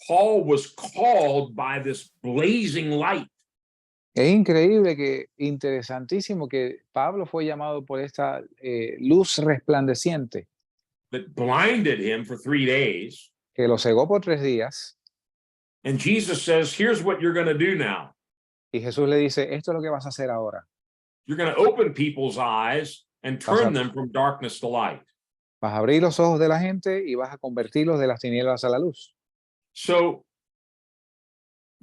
Paul was called by this blazing light. Es increíble interesantísimo que Pablo fue llamado por esta luz resplandeciente That blinded him for 3 days. que lo cegó por 3 días. And Jesus says, here's what you're going to do now. Y Jesús le dice, esto es lo que vas a hacer ahora. You're going to open people's eyes and turn them from darkness to light. Vas a abrir los ojos de la gente y vas a convertirlos de las tinieblas a la luz. So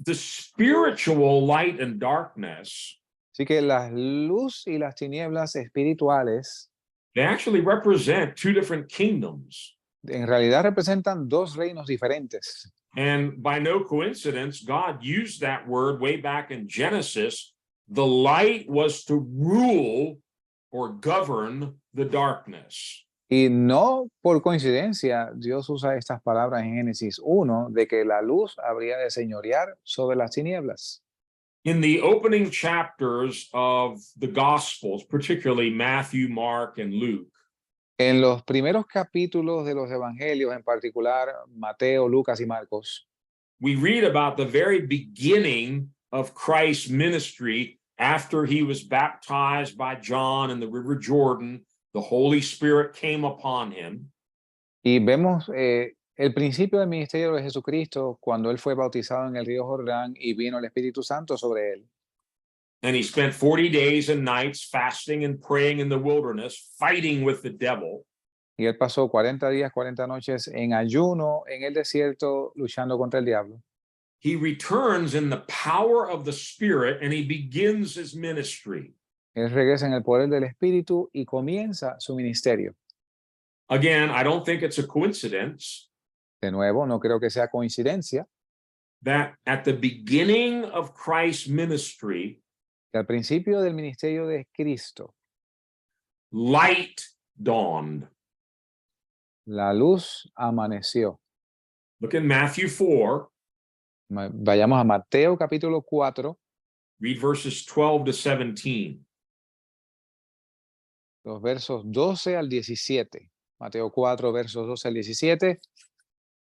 the spiritual light and darkness, Así que la luz y las tinieblas espirituales they actually represent 2 different kingdoms. en realidad representan 2 reinos diferentes. And by no coincidence, God used that word way back in Genesis. The light was to rule or govern the darkness. Y no por coincidencia, Dios usa estas palabras en Génesis 1 de que la luz habría de señorear sobre las tinieblas. In the opening chapters of the Gospels, particularly Matthew, Mark, and Luke, En los primeros capítulos de los evangelios, en particular Mateo, Lucas y Marcos, we read about the very beginning of Christ's ministry after he was baptized by John in the River Jordan. The Holy Spirit came upon him. y vemos el principio del ministerio de Jesucristo cuando él fue bautizado en el río Jordán y vino el Espíritu Santo sobre él. And he spent 40 days and nights fasting and praying in the wilderness, fighting with the devil. Y él pasó 40 días, 40 noches en ayuno en el desierto luchando contra el diablo. He returns in the power of the Spirit and he begins his ministry. Él regresa en el poder del Espíritu y comienza su ministerio. Again, I don't think it's a coincidence De nuevo, no creo que sea coincidencia that at the beginning of Christ's ministry, que al principio del ministerio de Cristo, light dawned. la luz amaneció. Look in Matthew 4, Vayamos a Mateo capítulo 4, read verses 12 to 17. los versos 12 al 17. Mateo 4, versos 12 al 17.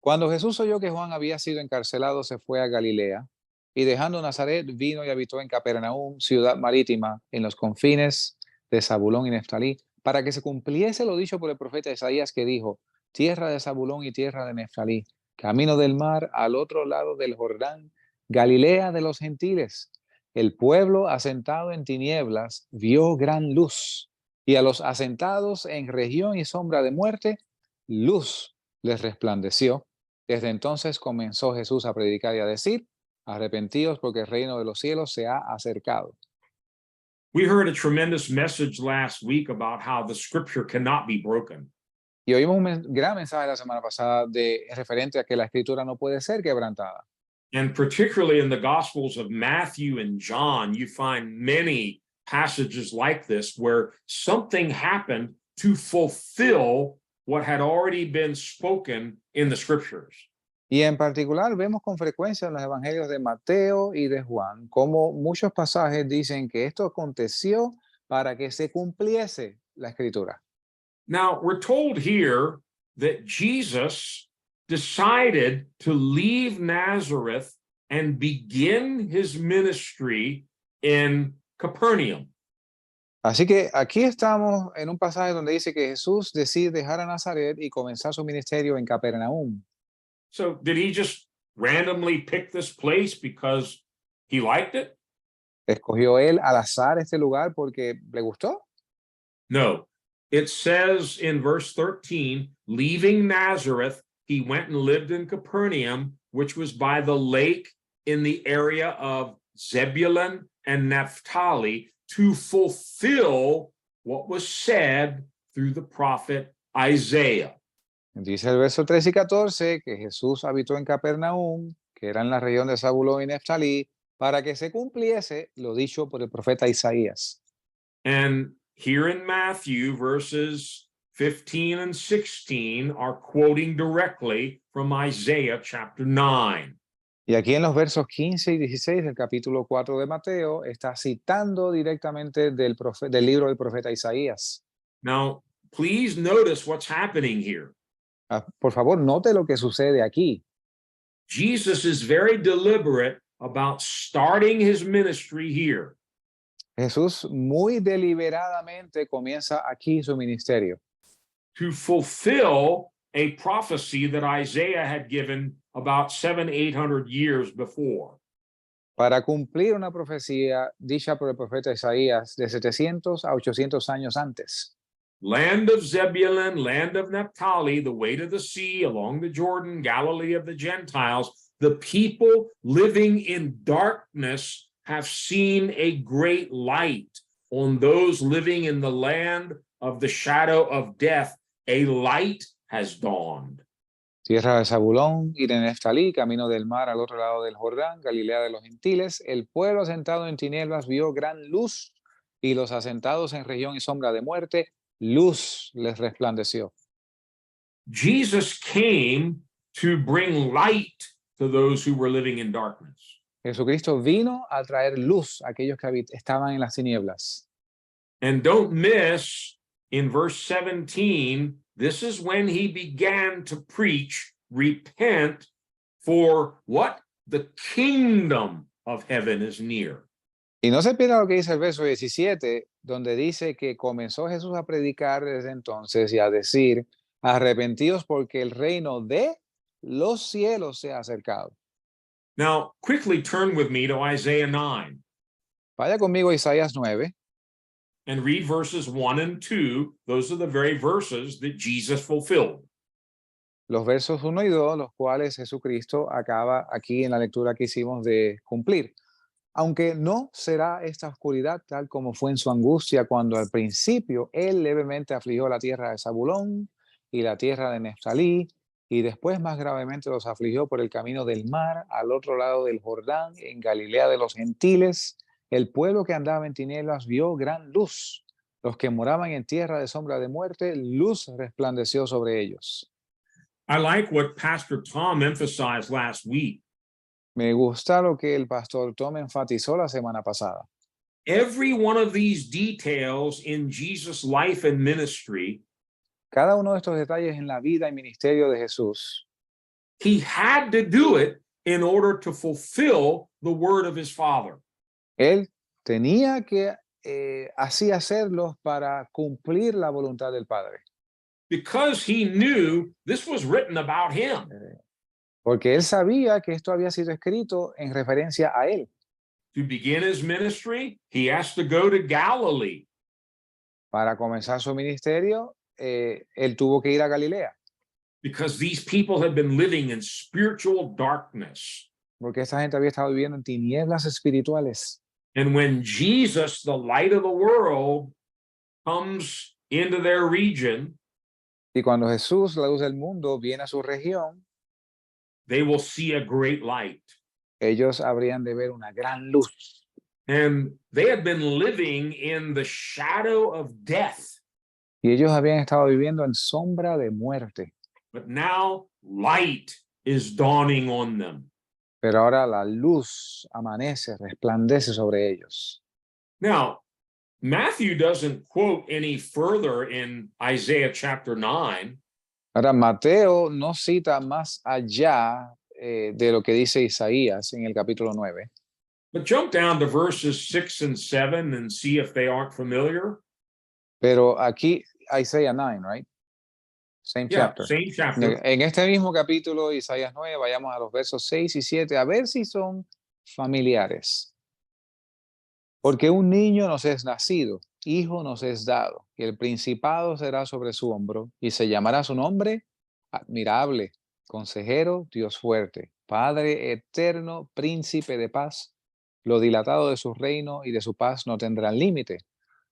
Cuando Jesús oyó que Juan había sido encarcelado, se fue a Galilea y dejando Nazaret vino y habitó en Capernaum, ciudad marítima, en los confines de Zabulón y Neftalí, para que se cumpliese lo dicho por el profeta Isaías que dijo, tierra de Zabulón y tierra de Neftalí, camino del mar al otro lado del Jordán, Galilea de los gentiles. El pueblo asentado en tinieblas vio gran luz, y a los asentados en región y sombra de muerte, luz les resplandeció. Desde entonces comenzó Jesús a predicar y a decir, arrepentíos porque el reino de los cielos se ha acercado. We heard a tremendous message last week about how the scripture cannot be broken. Y oímos un gran mensaje la semana pasada referente a que la escritura no puede ser quebrantada. And particularly in the Gospels of Matthew and John, you find many passages like this where something happened to fulfill what had already been spoken in the scriptures. Y en particular vemos con frecuencia en los evangelios de Mateo y de Juan como muchos pasajes dicen que esto aconteció para que se cumpliese la escritura. Now, we're told here that Jesus decided to leave Nazareth and begin his ministry in Capernaum. Así que aquí estamos en un pasaje donde dice que Jesús decide dejar a Nazaret y comenzar su ministerio en Capernaum. So, did he just randomly pick this place because he liked it? ¿Escogió él al azar este lugar porque le gustó? No. It says in verse 13, leaving Nazareth, he went and lived in Capernaum, which was by the lake in the area of Zebulun and Naphtali, to fulfill what was said through the prophet Isaiah. Dice el verso 13 y 14 que Jesús habitó en Capernaum, que era en la región de Zabulón y Neftalí, para que se cumpliese lo dicho por el profeta Isaías. And here in Matthew, verses 15 and 16 are quoting directly from Isaiah chapter 9. Y aquí en los versos 15 y 16 del capítulo 4 de Mateo está citando directamente del libro del profeta Isaías. Now, please notice what's happening here. Por favor, note lo que sucede aquí. Jesus is very deliberate about starting his ministry here. Jesús muy deliberadamente comienza aquí su ministerio to fulfill a prophecy that Isaiah had given about 800 years before. para cumplir una profecía dicha por el profeta Isaías de 700 a 800 años antes. Land of Zebulun, land of Naphtali, the way to the sea, along the Jordan, Galilee of the Gentiles, the people living in darkness have seen a great light. On those living in the land of the shadow of death, a light has dawned. Tierra de Zabulón y de Neftalí, camino del mar al otro lado del Jordán, Galilea de los gentiles, el pueblo asentado en tinieblas vio gran luz, y los asentados en región y sombra de muerte, luz les resplandeció. Jesus came to bring light to those who were living in darkness. Jesucristo vino a traer luz a aquellos que estaban en las tinieblas. And don't miss in verse 17, this is when he began to preach, repent, for what? The kingdom of heaven is near. Y no se pierda lo que dice el verso 17, donde dice que comenzó Jesús a predicar desde entonces y a decir, arrepentidos porque el reino de los cielos se ha acercado. Now, quickly turn with me to Isaiah 9 Vaya conmigo a Isaías 9 and read verses 1 and 2. Those are the very verses that Jesus fulfilled. los versos 1 y 2, los cuales Jesucristo acaba aquí en la lectura que hicimos de cumplir. Aunque no será esta oscuridad tal como fue en su angustia cuando al principio él levemente afligió la tierra de Zabulón y la tierra de Neftalí, y después más gravemente los afligió por el camino del mar al otro lado del Jordán, en Galilea de los gentiles. El pueblo que andaba en tinieblas vio gran luz. Los que moraban en tierra de sombra de muerte, luz resplandeció sobre ellos. I like what Pastor Tom emphasized last week. Me gusta lo que el pastor Tom enfatizó la semana pasada. Every one of these details in Jesus' life and ministry, Cada uno de estos detalles en la vida y ministerio de Jesús, he had to do it in order to fulfill the word of his Father. él tenía que así hacerlos para cumplir la voluntad del Padre. Because he knew this was written about him. Porque él sabía que esto había sido escrito en referencia a él. To begin his ministry, he has to go to Galilee. Para comenzar su ministerio, él tuvo que ir a Galilea. Because these people had been living in spiritual darkness. Porque esta gente había estado viviendo en tinieblas espirituales. And when Jesus, the light of the world, comes into their region, Y cuando Jesús, la luz del mundo, viene a su región, they will see a great light. ellos habrían de ver una gran luz. And they had been living in the shadow of death. Y ellos habían estado viviendo en sombra de muerte. But now light is dawning on them. Pero ahora la luz amanece, resplandece sobre ellos. Now, Matthew doesn't quote any further in Isaiah chapter 9. Ahora, Mateo no cita más allá de lo que dice Isaías en el capítulo 9. But jump down to verses 6 and 7 and see if they aren't familiar. Pero aquí, Isaiah 9, right? Same Yeah, chapter. same chapter. En este mismo capítulo, Isaías 9, vayamos a los versos 6 y 7, a ver si son familiares. Porque un niño nos es nacido, hijo nos es dado, y el principado será sobre su hombro, y se llamará su nombre admirable, consejero, Dios fuerte, Padre eterno, príncipe de paz. Lo dilatado de su reino y de su paz no tendrán límite.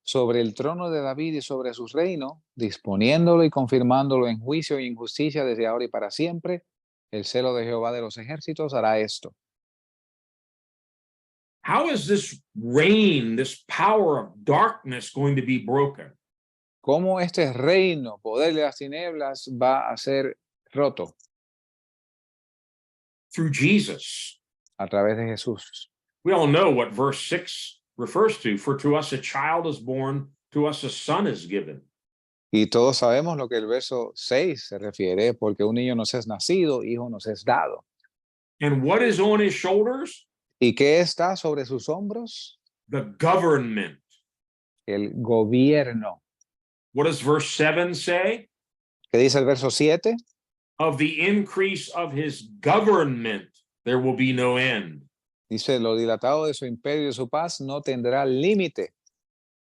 Sobre el trono de David y sobre su reino, disponiéndolo y confirmándolo en juicio y en justicia desde ahora y para siempre, el celo de Jehová de los ejércitos hará esto. How is this reign, this power of darkness going to be broken? ¿Cómo este reino, poder de las tinieblas, va a ser roto? Through Jesus. A través de Jesús. We all know what verse 6 refers to. For to us a child is born, to us a son is given. Y todos sabemos lo que el verso 6 se refiere, porque un niño nos es nacido, hijo nos es dado. And what is on his shoulders? ¿Y qué está sobre sus hombros? The government. El gobierno. What does verse 7 say? ¿Qué dice el verso 7? Of the increase of his government, there will be no end. Dice, lo dilatado de su imperio y de su paz no tendrá límite.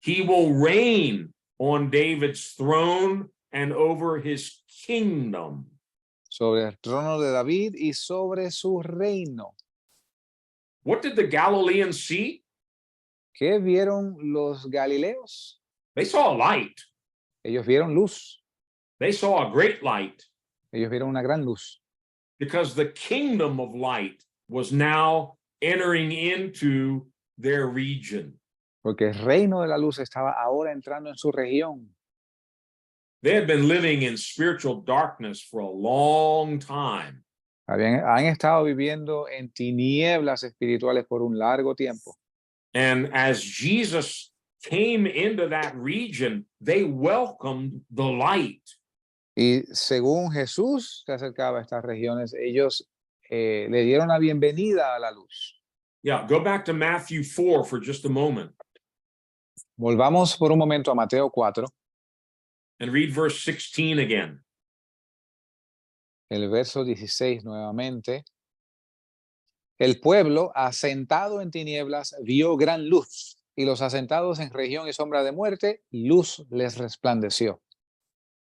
He will reign on David's throne and over his kingdom. Sobre el trono de David y sobre su reino. What did the Galileans see? ¿Qué vieron los galileos? They saw a light. Ellos vieron luz. They saw a great light Ellos vieron una gran luz. because the kingdom of light was now entering into their region. Porque el reino de la luz estaba ahora entrando en su región. They had been living in spiritual darkness for a long time. Han estado viviendo en tinieblas espirituales por un largo tiempo. And as Jesus came into that region, they welcomed the light. Y según Jesús se acercaba a estas regiones, ellos le dieron la bienvenida a la luz. Yeah, go back to Matthew 4 for just a moment Volvamos por un momento a Mateo 4, and read verse 16 again. el verso 16 nuevamente. El pueblo, asentado en tinieblas, vio gran luz, y los asentados en región y sombra de muerte, luz les resplandeció.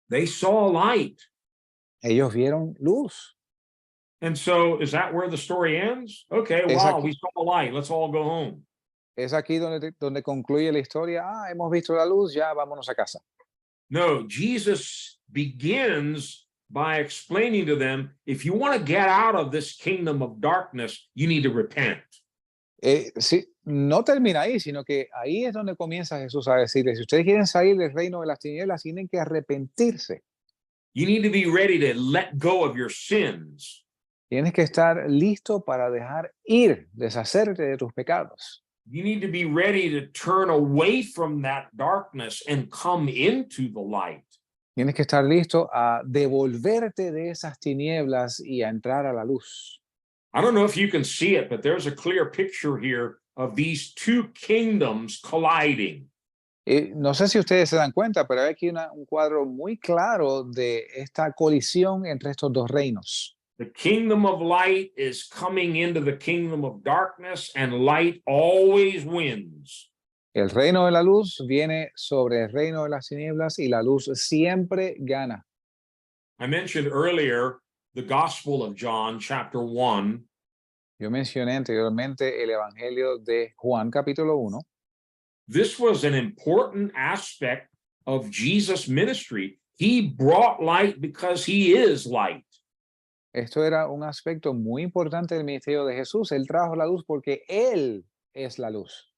They saw light. Ellos vieron luz. And so is that where the story ends? Okay, Es wow, aquí. we saw light. Let's all go home. Es aquí donde concluye la historia. Hemos visto la luz, ya vámonos a casa. No, Jesus begins by explaining to them, if you want to get out of this kingdom of darkness, you need to repent. Sí, no termina ahí, sino que ahí es donde comienza Jesús a decirles, si ustedes quieren salir del reino de las tinieblas, tienen que arrepentirse. You need to be ready to let go of your sins. Tienes que estar listo para dejar ir, deshacerte de tus pecados. You need to be ready to turn away from that darkness and come into the light. Tienes que estar listo a devolverte de esas tinieblas y a entrar a la luz. I don't know if you can see it, but there's a clear picture here of these two kingdoms colliding. No sé si ustedes se dan cuenta, pero hay aquí un cuadro muy claro de esta colisión entre estos dos reinos. The kingdom of light is coming into the kingdom of darkness, and light always wins. El reino de la luz viene sobre el reino de las tinieblas y la luz siempre gana. I mentioned earlier the Gospel of John, chapter 1. Yo mencioné anteriormente el Evangelio de Juan, capítulo 1. This was an important aspect of Jesus' ministry. He brought light because he is light. Esto era un aspecto muy importante del ministerio de Jesús. Él trajo la luz porque Él es la luz.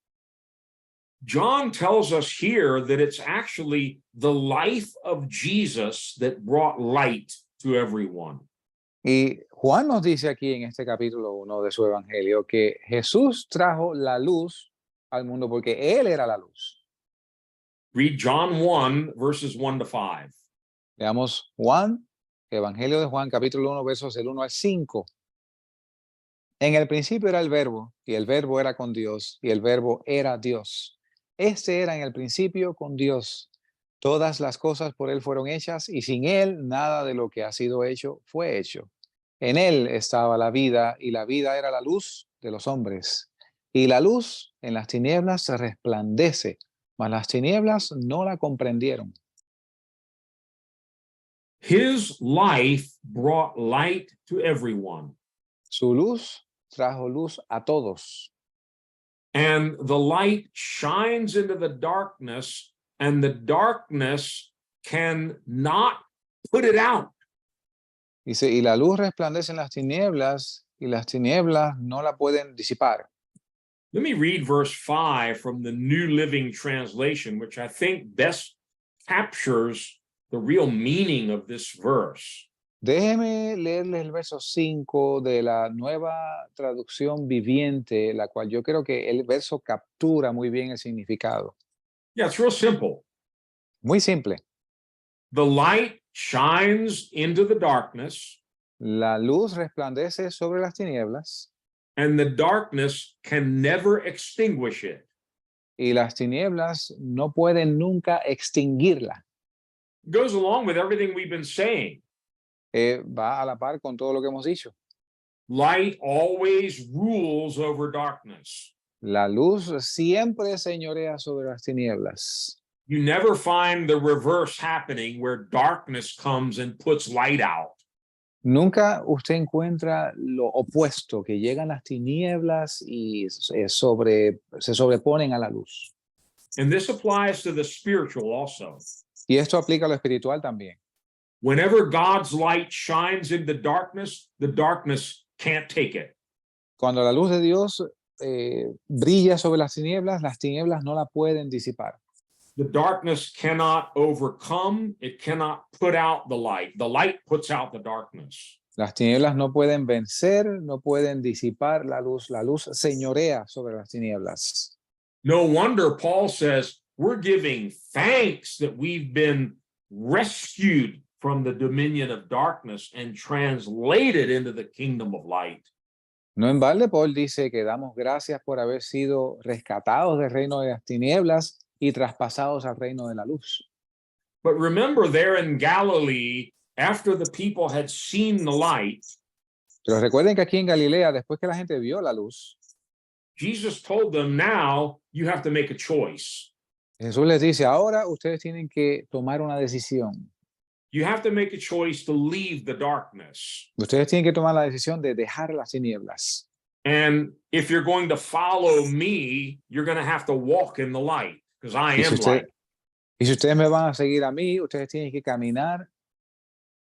John tells us here that it's actually the life of Jesus that brought light to everyone. Y Juan nos dice aquí en este capítulo 1 de su Evangelio que Jesús trajo la luz al mundo porque Él era la luz. Read John 1, verses 1 to 5. Veamos Juan, Evangelio de Juan, capítulo 1, versos del 1 al 5. En el principio era el verbo, y el verbo era con Dios, y el verbo era Dios. Este era en el principio con Dios. Todas las cosas por Él fueron hechas, y sin Él nada de lo que ha sido hecho fue hecho. En Él estaba la vida, y la vida era la luz de los hombres. Y la luz en las tinieblas se resplandece, mas las tinieblas no la comprendieron. His life brought light to everyone. Su luz trajo luz a todos. And the light shines into the darkness, and the darkness can not put it out. Dice, y la luz resplandece en las tinieblas, y las tinieblas no la pueden disipar. Let me read verse 5 from the New Living Translation, which I think best captures the real meaning of this verse. Déjeme leerles el verso 5 de la nueva traducción viviente, la cual yo creo que el verso captura muy bien el significado. Yeah, it's real simple. Muy simple. The light shines into the darkness, La luz resplandece sobre las tinieblas, and the darkness can never extinguish it. y las tinieblas no pueden nunca extinguirla. It goes along with everything we've been saying. Va a la par con todo lo que hemos dicho. Light always rules over darkness. La luz siempre señorea sobre las tinieblas. You never find the reverse happening where darkness comes and puts light out. Nunca usted encuentra lo opuesto, que llegan las tinieblas y se sobreponen a la luz. And this applies to the spiritual also. Y esto aplica a lo espiritual también. Whenever God's light shines into the darkness can't take it. Cuando la luz de Dios brilla sobre las tinieblas no la pueden disipar. The darkness cannot overcome, it cannot put out the light. The light puts out the darkness. Las tinieblas no pueden vencer, no pueden disipar la luz señorea sobre las tinieblas. No wonder Paul says we're giving thanks that we've been rescued from the dominion of darkness and translated into the kingdom of light. No en balde, Paul dice que damos gracias por haber sido rescatados del reino de las tinieblas y traspasados al reino de la luz. But remember, there in Galilee, after the people had seen the light, Pero recuerden que aquí en Galilea, después que la gente vio la luz, Jesus told them, now you have to make a choice. Jesús les dice, ahora ustedes tienen que tomar una decisión. You have to make a choice to leave the darkness. Ustedes tienen que tomar la decisión de dejar las tinieblas. And if you're going to follow me, you're going to have to walk in the light, because I am light. Y si ustedes me van a seguir a mí, ustedes tienen que caminar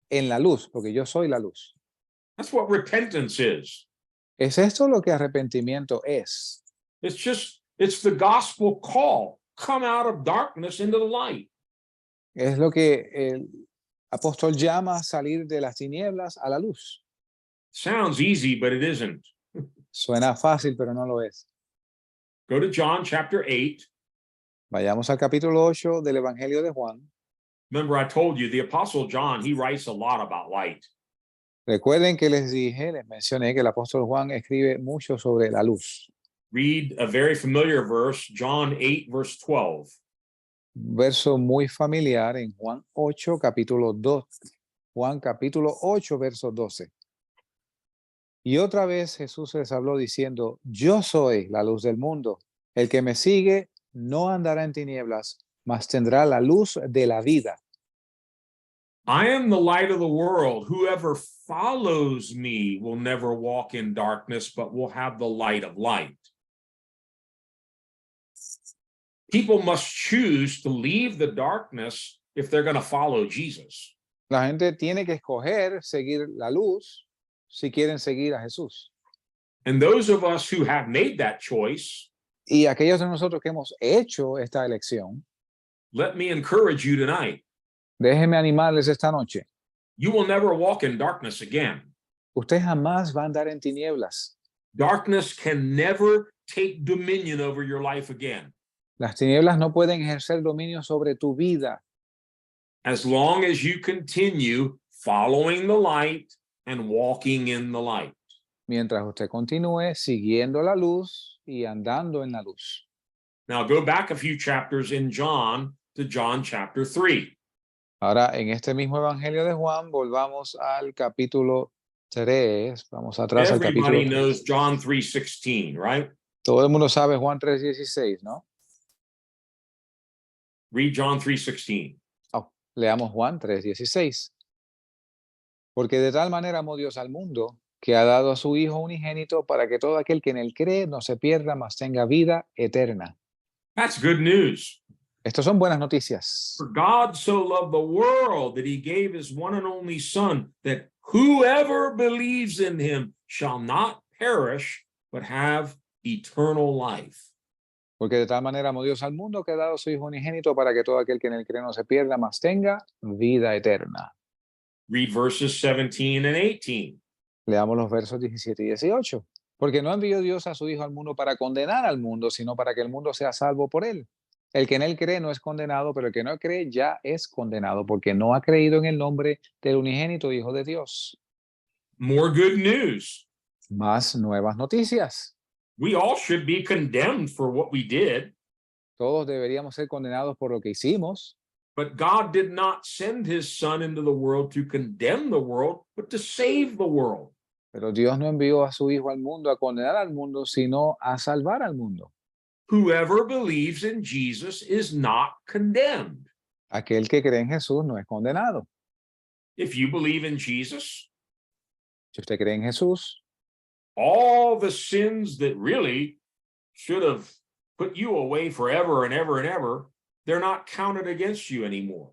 en la luz, porque yo soy la luz. That's what repentance is. ¿Es esto lo que arrepentimiento es? It's the gospel call. Come out of darkness into the light. Es lo que el apóstol llama a salir de las tinieblas a la luz. Sounds easy, but it isn't. Suena fácil, pero no lo es. Go to John chapter 8. Vayamos al capítulo 8 del Evangelio de Juan. Remember, I told you, the apostle John, he writes a lot about light. Recuerden que les mencioné que el apóstol Juan escribe mucho sobre la luz. Read a very familiar verse, John 8, verse 12. Verso muy familiar en Juan 8, capítulo 2. Juan capítulo 8, verso 12. Y otra vez Jesús les habló diciendo, yo soy la luz del mundo. El que me sigue no andará en tinieblas, mas tendrá la luz de la vida. I am the light of the world. Whoever follows me will never walk in darkness, but will have the light of light. People must choose to leave the darkness if they're going to follow Jesus. La gente tiene que escoger seguir la luz si quieren seguir a Jesús. And those of us who have made that choice, Y aquellos de nosotros que hemos hecho esta elección, let me encourage you tonight. déjenme animarles esta noche. You will never walk in darkness again. Usted jamás va a andar en tinieblas. Darkness can never take dominion over your life again. Las tinieblas no pueden ejercer dominio sobre tu vida. As long as you continue following the light and walking in the light. Mientras usted continúe siguiendo la luz y andando en la luz. Now go back a few chapters in John to John chapter 3. Ahora, en este mismo Evangelio de Juan, volvamos al capítulo 3. Vamos atrás al capítulo Everybody 3. knows John 3:16, right? Todo el mundo sabe Juan 3:16, ¿no? Read John 3:16. Oh, leamos Juan 3:16. Porque de tal manera amó Dios al mundo, que ha dado a su Hijo unigénito para que todo aquel que en él cree no se pierda, mas tenga vida eterna. That's good news. Estas son buenas noticias. For God so loved the world that he gave his one and only Son, that whoever believes in him shall not perish, but have eternal life. Porque de tal manera amó Dios al mundo que ha dado a su Hijo unigénito para que todo aquel que en él cree no se pierda, mas tenga vida eterna. Read verses 17 and 18. Leamos los versos 17 y 18. Porque no envió Dios a su Hijo al mundo para condenar al mundo, sino para que el mundo sea salvo por él. El que en él cree no es condenado, pero el que no cree ya es condenado, porque no ha creído en el nombre del unigénito Hijo de Dios. More good news. Más nuevas noticias. We all should be condemned for what we did. Todos deberíamos ser condenados por lo que hicimos. But God did not send his Son into the world to condemn the world, but to save the world. Pero Dios no envió a su Hijo al mundo a condenar al mundo, sino a salvar al mundo. Whoever believes in Jesus is not condemned. Aquel que cree en Jesús no es condenado. If you believe in Jesus, Si usted cree en Jesús, all the sins that really should have put you away forever and ever and ever, they're not counted against you anymore.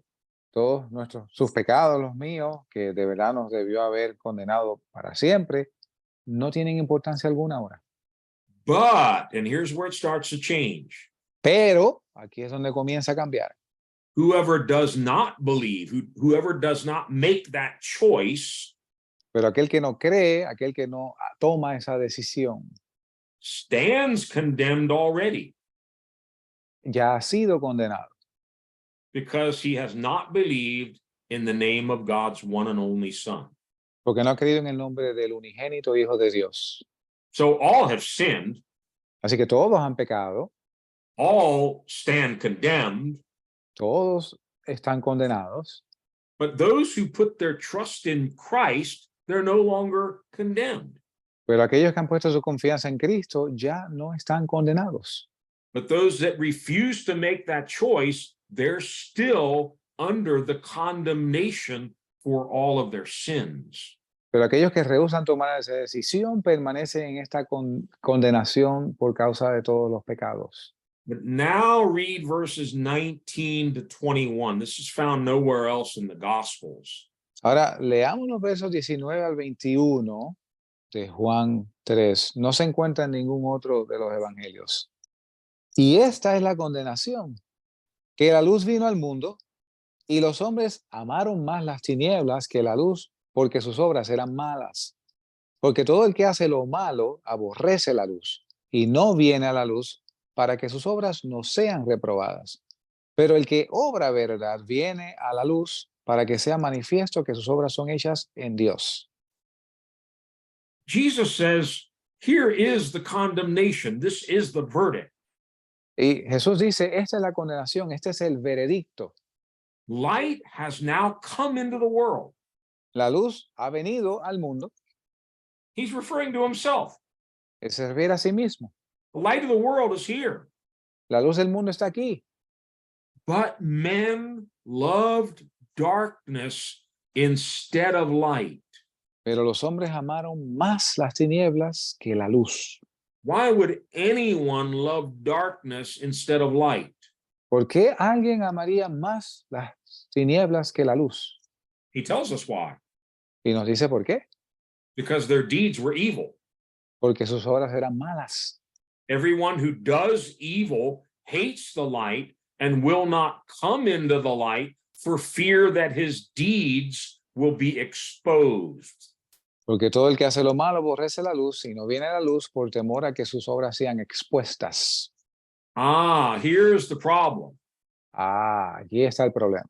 todos sus pecados, los míos, que de verdad nos debió haber condenado para siempre, no tienen importancia alguna ahora. But, and here's where it starts to change. Pero aquí es donde comienza a cambiar. Whoever does not believe, whoever does not make that choice, Pero aquel que no cree, aquel que no toma esa decisión, stands condemned already ya ha sido condenado, because he has not believed in the name of God's one and only Son. porque no ha creído en el nombre del unigénito Hijo de Dios. So all have sinned, Así que todos han pecado, all stand condemned, todos están condenados, but those who put their trust in Christ, they're no longer condemned. pero aquellos que han puesto su confianza en Cristo ya no están condenados. But those that refuse to make that choice, they're still under the condemnation for all of their sins. Pero aquellos que rehúsan tomar esa decisión permanecen en esta condenación por causa de todos los pecados. But now read verses 19 to 21. This is found nowhere else in the Gospels. Ahora, leamos los versos 19 al 21 de Juan 3. No se encuentra en ningún otro de los evangelios. Y esta es la condenación, que la luz vino al mundo y los hombres amaron más las tinieblas que la luz porque sus obras eran malas. Porque todo el que hace lo malo aborrece la luz y no viene a la luz para que sus obras no sean reprobadas. Pero el que obra verdad viene a la luz para que sea manifiesto que sus obras son hechas en Dios. Jesus says, here is the condemnation. This is the verdict. Y Jesús dice, esta es la condenación, este es el veredicto. Light has now come into the world. La luz ha venido al mundo, He's referring to himself. el servir a sí mismo. The light of the world is here. La luz del mundo está aquí. But men loved darkness instead of light. Pero los hombres amaron más las tinieblas que la luz. Why would anyone love darkness instead of light? ¿Por qué alguien amaría más las tinieblas que la luz? He tells us why. Y nos dice por qué. Because their deeds were evil. Porque sus obras eran malas. Everyone who does evil hates the light and will not come into the light for fear that his deeds will be exposed. Porque todo el que hace lo malo aborrece la luz y no viene a la luz por temor a que sus obras sean expuestas. Ah, here's the problem. Aquí está el problema.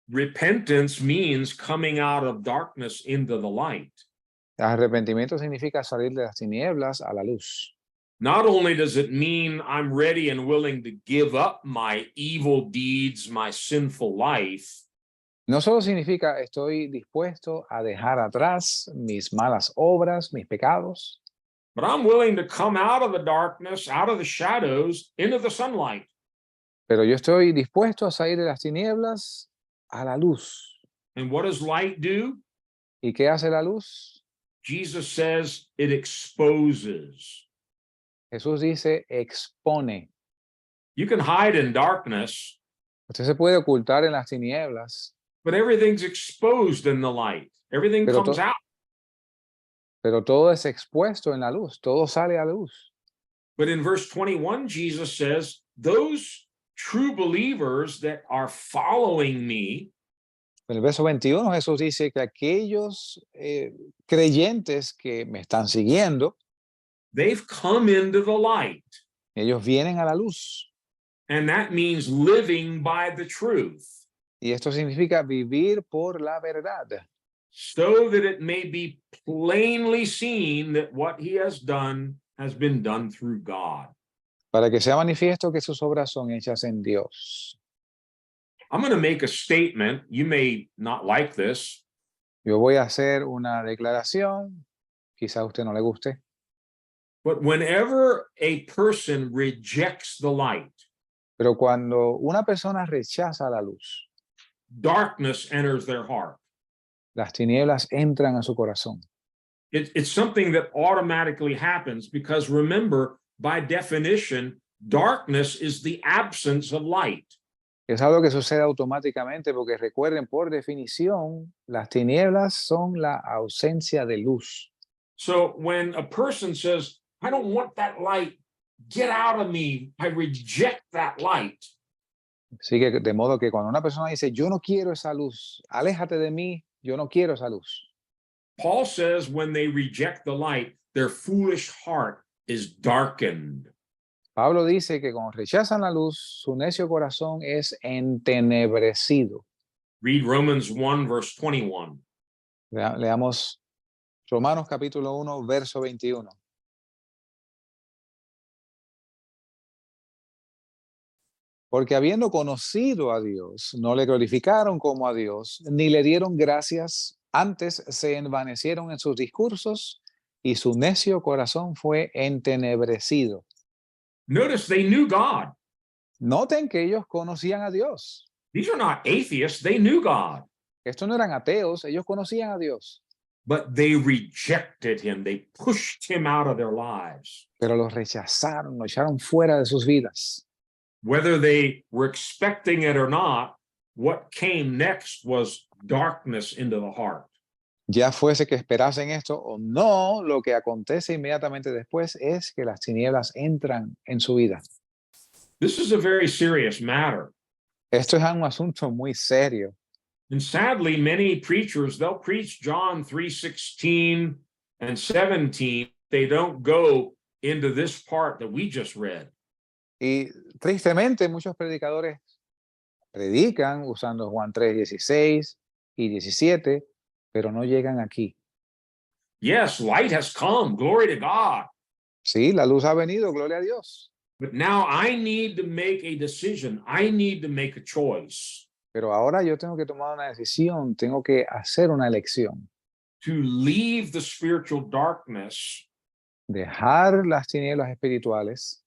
Repentance means coming out of darkness into the light. Arrepentimiento significa salir de las tinieblas a la luz. Not only does it mean I'm ready and willing to give up my evil deeds, my sinful life, No solo significa estoy dispuesto a dejar atrás mis malas obras, mis pecados, but I'm willing to come out of the darkness, out of the shadows, into the sunlight. pero yo estoy dispuesto a salir de las tinieblas a la luz. And what does light do? ¿Y qué hace la luz? Jesus says it exposes. Jesús dice, expone. You can hide in darkness, Usted se puede ocultar en las tinieblas, but everything's exposed in the light. Everything Pero comes out. pero todo es expuesto en la luz, todo sale a la luz. But in verse 21, Jesus says, those true believers that are following me, En el verso 21 Jesús dice que aquellos creyentes que me están siguiendo, they've come into the light. ellos vienen a la luz. And that means living by the truth, Y esto significa vivir por la verdad, so that it may be plainly seen that what he has done has been done through God. para que sea manifiesto que sus obras son hechas en Dios. I'm going to make a statement. You may not like this, Yo voy a hacer una declaración, quizá a usted no le guste, but whenever a person rejects the light, pero cuando una persona rechaza la luz, darkness enters their heart. las tinieblas entran a su corazón. It's something that automatically happens because remember, by definition, darkness is the absence of light. Es algo que sucede automáticamente porque recuerden, por definición, las tinieblas son la ausencia de luz. So when a person says, I don't want that light, get out of me. I reject that light. Así que de modo que cuando una persona dice, yo no quiero esa luz, aléjate de mí, yo no quiero esa luz. Paul says when they reject the light, their foolish heart is darkened. Pablo dice que cuando rechazan la luz, su necio corazón es entenebrecido. Read Romans 1, verse 21. Leamos Romanos capítulo 1, verso 21. Porque habiendo conocido a Dios, no le glorificaron como a Dios, ni le dieron gracias, antes se envanecieron en sus discursos y su necio corazón fue entenebrecido. Notice they knew God. Noten que ellos conocían a Dios. These are not atheists. They knew God, Estos no eran ateos, ellos conocían a Dios, but they rejected him. They pushed him out of their lives. pero los rechazaron, lo echaron fuera de sus vidas. Whether they were expecting it or not, what came next was darkness into the heart. Ya fuese que esperasen esto o no, lo que acontece inmediatamente después es que las tinieblas entran en su vida. This is a very serious matter. Esto es un asunto muy serio. And sadly, many preachers, they'll preach John 3:16 and 17. They don't go into this part that we just read. Y tristemente muchos predicadores predican usando Juan 3, 16 y 17, pero no llegan aquí. Yes, light has come. Glory to God. Sí, la luz ha venido, gloria a Dios. But now I need to make a decision. I need to make a choice Pero ahora yo tengo que tomar una decisión, tengo que hacer una elección. to leave the spiritual darkness, Dejar las tinieblas espirituales,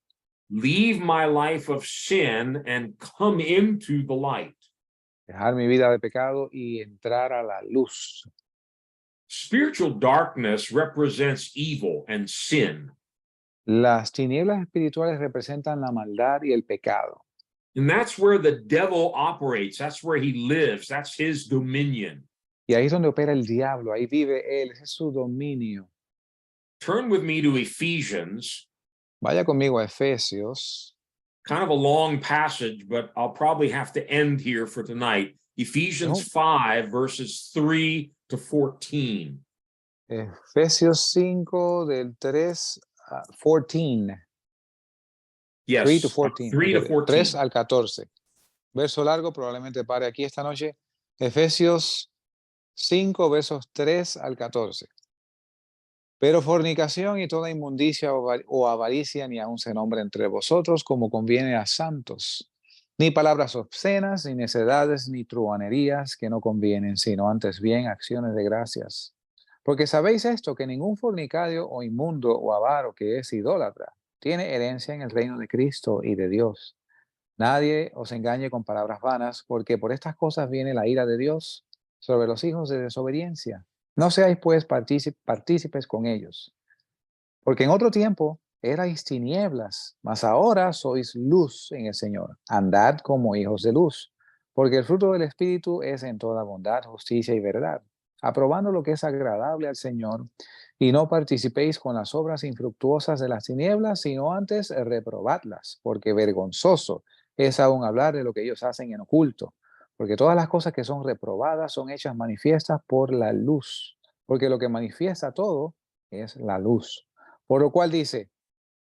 leave my life of sin, and come into the light. dejar mi vida de pecado y entrar a la luz. Spiritual darkness represents evil and sin. Las tinieblas espirituales representan la maldad y el pecado. And that's where the devil operates. That's where he lives. That's his dominion. Y ahí es donde opera el diablo, ahí vive él, ese es su dominio. Turn with me to Ephesians, Vaya conmigo a Efesios, kind of a long passage, but I'll probably have to end here for tonight. Ephesians Oh. 5, verses 3 to 14. Efesios 5 del 3 a 14. Yes, 3 to 14. 3 to Okay, 14. 3 al 14. Verso largo, probablemente pare aquí esta noche. Efesios 5, versos 3 al 14. Pero fornicación y toda inmundicia o avaricia ni aun se nombre entre vosotros como conviene a santos. Ni palabras obscenas, ni necedades, ni truhanerías que no convienen, sino antes bien acciones de gracias. Porque sabéis esto, que ningún fornicario o inmundo o avaro que es idólatra tiene herencia en el reino de Cristo y de Dios. Nadie os engañe con palabras vanas, porque por estas cosas viene la ira de Dios sobre los hijos de desobediencia. No seáis pues partícipes con ellos. Porque en otro tiempo erais tinieblas, mas ahora sois luz en el Señor. Andad como hijos de luz, porque el fruto del Espíritu es en toda bondad, justicia y verdad, aprobando lo que es agradable al Señor, y no participéis con las obras infructuosas de las tinieblas, sino antes reprobadlas, porque vergonzoso es aún hablar de lo que ellos hacen en oculto, porque todas las cosas que son reprobadas son hechas manifiestas por la luz, porque lo que manifiesta todo es la luz. Por lo cual dice,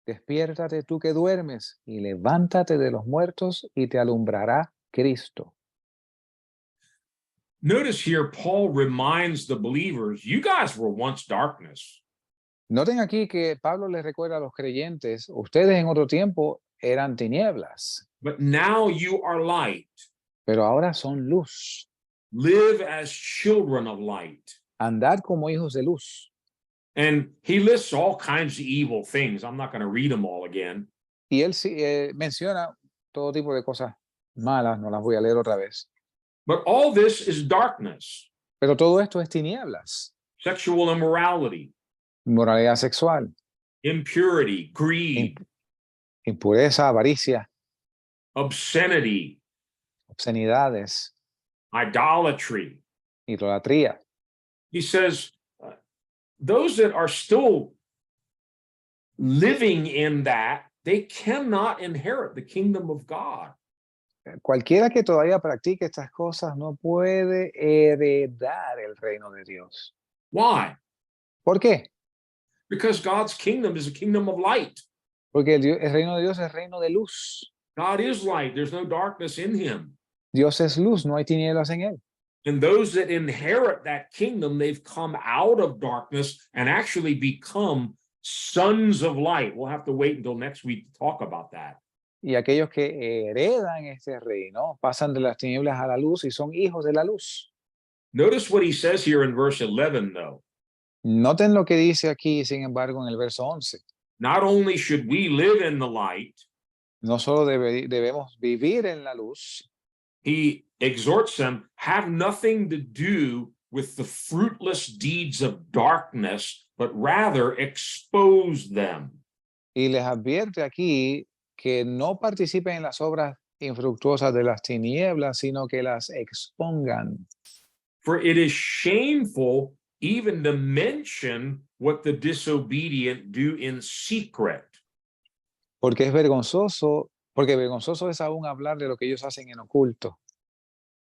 despiértate tú que duermes y levántate de los muertos y te alumbrará Cristo. Notice here, Paul reminds the believers, you guys were once darkness. Noten aquí que Pablo les recuerda a los creyentes, ustedes en otro tiempo eran tinieblas, But now you are light. pero ahora son luz. Live as children of light. Andad como hijos de luz. And he lists all kinds of evil things. I'm not going to read them all again. Y él menciona todo tipo de cosas malas, no las voy a leer otra vez. But all this is darkness, Pero todo esto es tinieblas, sexual immorality, moralidad sexual, impurity, greed, impureza, avaricia, obscenity, obscenidades, idolatry. idolatría. He says, those that are still living in that they cannot inherit the kingdom of God. Cualquiera que todavía practique estas cosas no puede heredar el reino de Dios. Why? ¿Por qué? Because God's kingdom is a kingdom of light. Porque el reino de Dios es reino de luz. God is light. There's no darkness in him. Dios es luz, no hay tinieblas en él. And those that inherit that kingdom, they've come out of darkness and actually become sons of light. We'll have to wait until next week to talk about that. Y aquellos que heredan este reino pasan de las tinieblas a la luz y son hijos de la luz. Notice what he says here in verse 11, though. Noten lo que dice aquí, sin embargo, en el verso 11. Not only should we live in the light, No solo debemos vivir en la luz, he exhorts them, have nothing to do with the fruitless deeds of darkness, but rather expose them. y les advierte aquí que no participen en las obras infructuosas de las tinieblas, sino que las expongan. For it is shameful even to mention what the disobedient do in secret. Porque vergonzoso es aún hablar de lo que ellos hacen en oculto.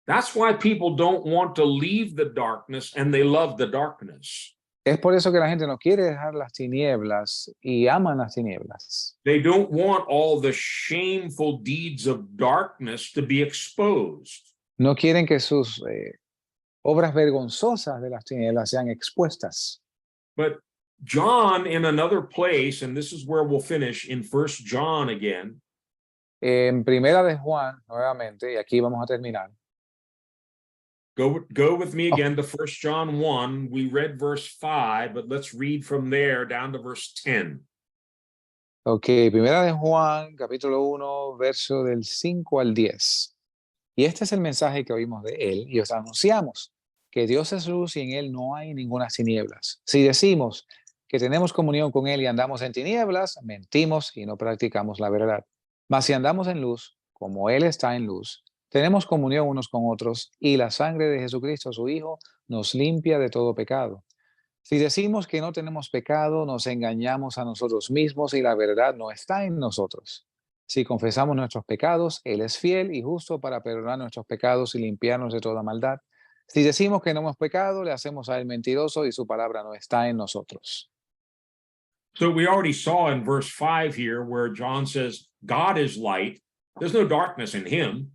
That's why people don't want to leave the darkness and they love the darkness. Es por eso que la gente no quiere dejar las tinieblas y aman las tinieblas. They don't want all the shameful deeds of darkness to be exposed. No quieren que sus obras vergonzosas de las tinieblas sean expuestas. But John, in another place, and this is where we'll finish in 1 John again. En Primera de Juan, nuevamente, y aquí vamos a terminar. Go with me again to 1 John 1. We read verse 5, but let's read from there down to verse 10. Ok, Primera de Juan, capítulo 1, verso del 5 al 10. Y este es el mensaje que oímos de él y os anunciamos, que Dios es luz y en él no hay ninguna tinieblas. Si decimos que tenemos comunión con él y andamos en tinieblas, mentimos y no practicamos la verdad. Mas si andamos en luz, como él está en luz, tenemos comunión unos con otros y la sangre de Jesucristo, su Hijo, nos limpia de todo pecado. Si decimos que no tenemos pecado, nos engañamos a nosotros mismos y la verdad no está en nosotros. Si confesamos nuestros pecados, Él es fiel y justo para perdonar nuestros pecados y limpiarnos de toda maldad. Si decimos que no hemos pecado, le hacemos a Él mentiroso y su palabra no está en nosotros. So we already saw in verse 5 here where John says, God is light. There's no darkness in him.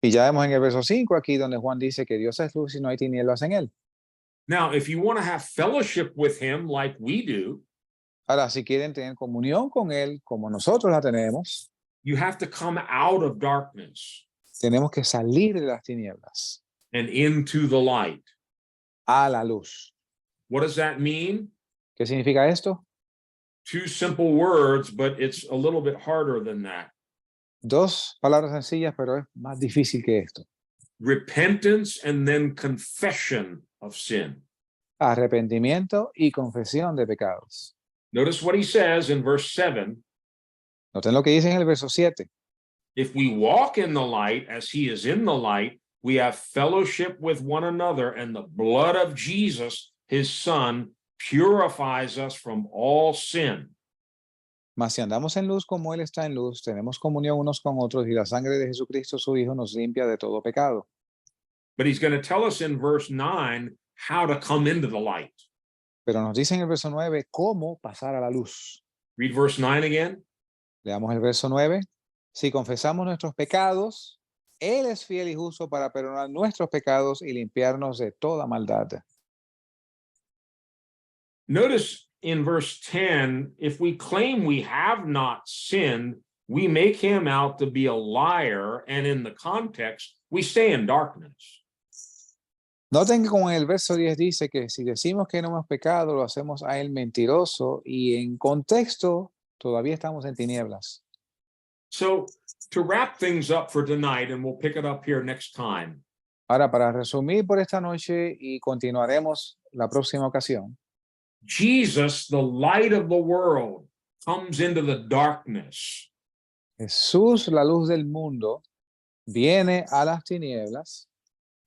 Y ya vemos en el verso 5 aquí donde Juan dice que Dios es luz y no hay tinieblas en Él. Now, if you want to have fellowship with him like we do, Ahora, si quieren tener comunión con Él como nosotros la tenemos, you have to come out of darkness tenemos que salir de las tinieblas and into the light. a la luz. What does that mean? ¿Qué significa esto? Two simple words, but it's a little bit harder than that. Dos palabras sencillas, pero es más difícil que esto. Repentance and then confession of sin. Arrepentimiento y confesión de pecados. Notice what he says in verse 7. Noten lo que dice en el verso 7. If we walk in the light as he is in the light, we have fellowship with one another, and the blood of Jesus, his son, purifies us from all sin. Mas si andamos en luz como Él está en luz, tenemos comunión unos con otros y la sangre de Jesucristo, su Hijo, nos limpia de todo pecado. But he's going to tell us in verse 9 how to come into the light. Pero nos dice en el verso 9 cómo pasar a la luz. Read verse 9 again. Leamos el verso 9. Si confesamos nuestros pecados, Él es fiel y justo para perdonar nuestros pecados y limpiarnos de toda maldad. Notice in verse 10, if we claim we have not sinned, we make him out to be a liar, and in the context, we stay in darkness. Noten que con el verso 10 dice que si decimos que no hemos pecado, lo hacemos a Él mentiroso y en contexto todavía estamos en tinieblas. So to wrap things up for tonight, and we'll pick it up here next time. Ahora, para resumir por esta noche y continuaremos la próxima ocasión, Jesus, the light of the world, comes into the darkness. Jesús, la luz del mundo, viene a las tinieblas.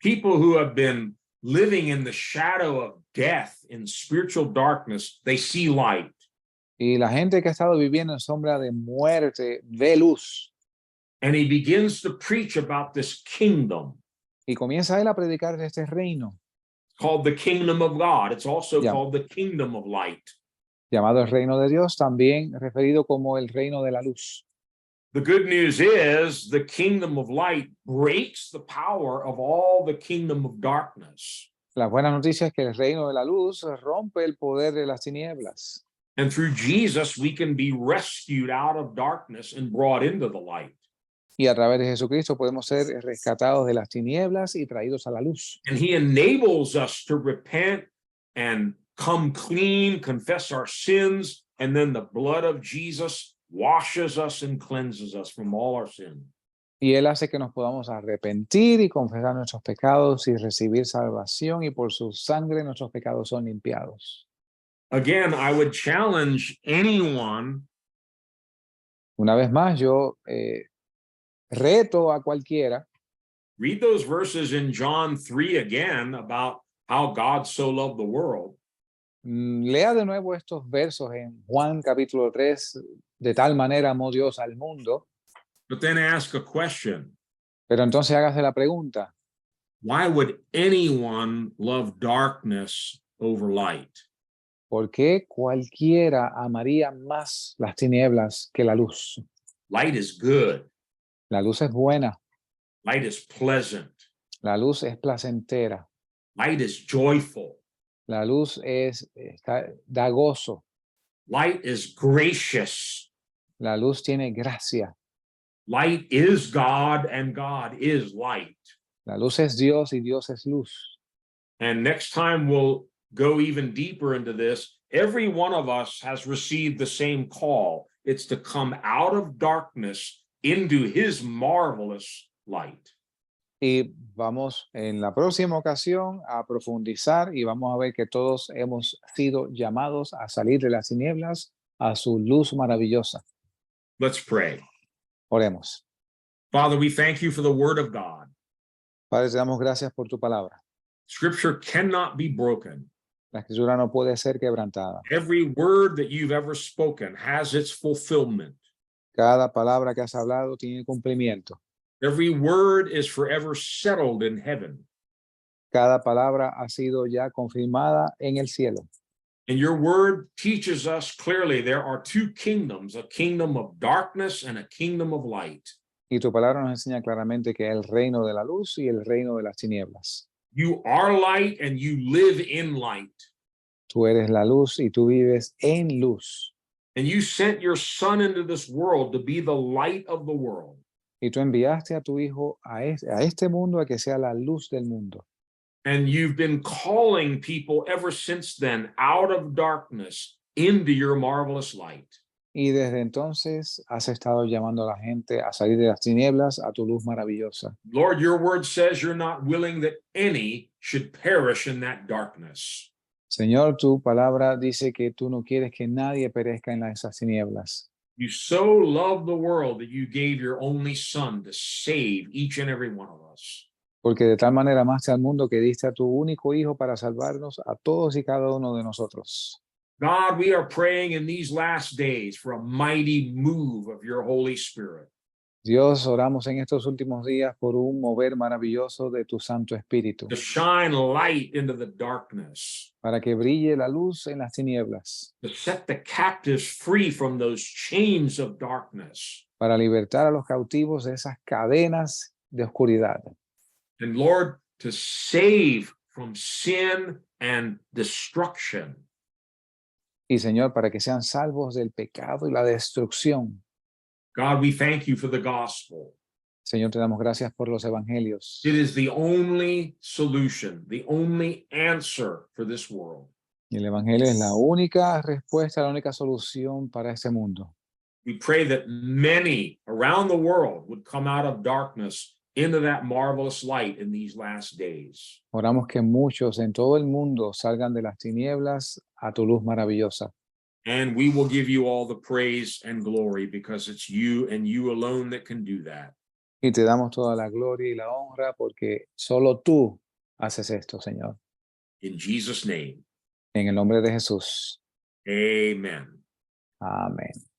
People who have been living in the shadow of death, in spiritual darkness, they see light. Y la gente que ha estado viviendo en sombra de muerte ve luz. And he begins to preach about this kingdom Y comienza él a predicar de este reino, called the kingdom of God. It's also llam- called the kingdom of light. llamado el reino de Dios, también referido como el reino de la luz. The good news is the kingdom of light breaks the power of all the kingdom of darkness. La buena noticia es que el reino de la luz rompe el poder de las tinieblas. And through Jesus, we can be rescued out of darkness and brought into the light. Y a través de Jesucristo podemos ser rescatados de las tinieblas y traídos a la luz. And he enables us to repent and come clean, confess our sins, and then the blood of Jesus washes us and cleanses us from all our sin. Y Él hace que nos podamos arrepentir y confesar nuestros pecados y recibir salvación, y por su sangre nuestros pecados son limpiados. Again, I would challenge anyone Una vez más, yo reto a cualquiera, read those verses in John 3 again about how God so loved the world. lea de nuevo estos versos en Juan capítulo 3, de tal manera amó Dios al mundo, But then ask a question. pero entonces hágase la pregunta, Why would anyone love darkness over light? ¿por qué cualquiera amaría más las tinieblas que la luz? Light is good. La luz es buena, Light is pleasant. la luz es placentera, Light is joyful. la luz da gozo, Light is gracious. la luz tiene gracia, Light is God and God is light. la luz es Dios y Dios es luz. And next time we'll go even deeper into this. Every one of us has received the same call. It's to come out of darkness into his marvelous light. Y vamos en la próxima ocasión a profundizar y vamos a ver que todos hemos sido llamados a salir de las tinieblas a su luz maravillosa. Let's pray. Oremos. Father, we thank you for the word of God. Padre, te damos gracias por tu palabra. Scripture cannot be broken. La escritura no puede ser quebrantada. Every word that you've ever spoken has its fulfillment. Cada palabra que has hablado tiene cumplimiento. Every word is forever settled in heaven. Cada palabra ha sido ya confirmada en el cielo. And your word teaches us clearly there are two kingdoms, a kingdom of darkness and a kingdom of light. Y tu palabra nos enseña claramente que el reino de la luz y el reino de las tinieblas. You are light and you live in light. Tú eres la luz y tú vives en luz. And you sent your son into this world to be the light of the world. Y tú enviaste a tu hijo a este mundo a que sea la luz del mundo. And you've been calling people ever since then out of darkness into your marvelous light. Y desde entonces has estado llamando a la gente a salir de las tinieblas a tu luz maravillosa. Lord, your word says you're not willing that any should perish in that darkness. Señor, tu palabra dice que tú no quieres que nadie perezca en esas tinieblas. You so loved the world that you gave your only son to save each and every one of us. Porque de tal manera amaste al mundo que diste a tu único hijo para salvarnos a todos y cada uno de nosotros. God, we are praying in these last days for a mighty move of your Holy Spirit. Dios, oramos en estos últimos días por un mover maravilloso de tu Santo Espíritu, To shine light into the darkness, para que brille la luz en las tinieblas, to set the captives free from those chains of darkness. para libertar a los cautivos de esas cadenas de oscuridad. And Lord, to save from sin and destruction. Y Señor, para que sean salvos del pecado y la destrucción. God, we thank you for the gospel. Señor, te damos gracias por los evangelios. It is the only solution, the only answer for this world. Y el evangelio es la única respuesta, la única solución para este mundo. We pray that many around the world would come out of darkness into that marvelous light in these last days. Oramos que muchos en todo el mundo salgan de las tinieblas a tu luz maravillosa. And we will give you all the praise and glory because it's you and you alone that can do that. Y te damos toda la gloria y la honra porque solo tú haces esto, Señor. In Jesus' name, En el nombre de Jesús. amen. Amén.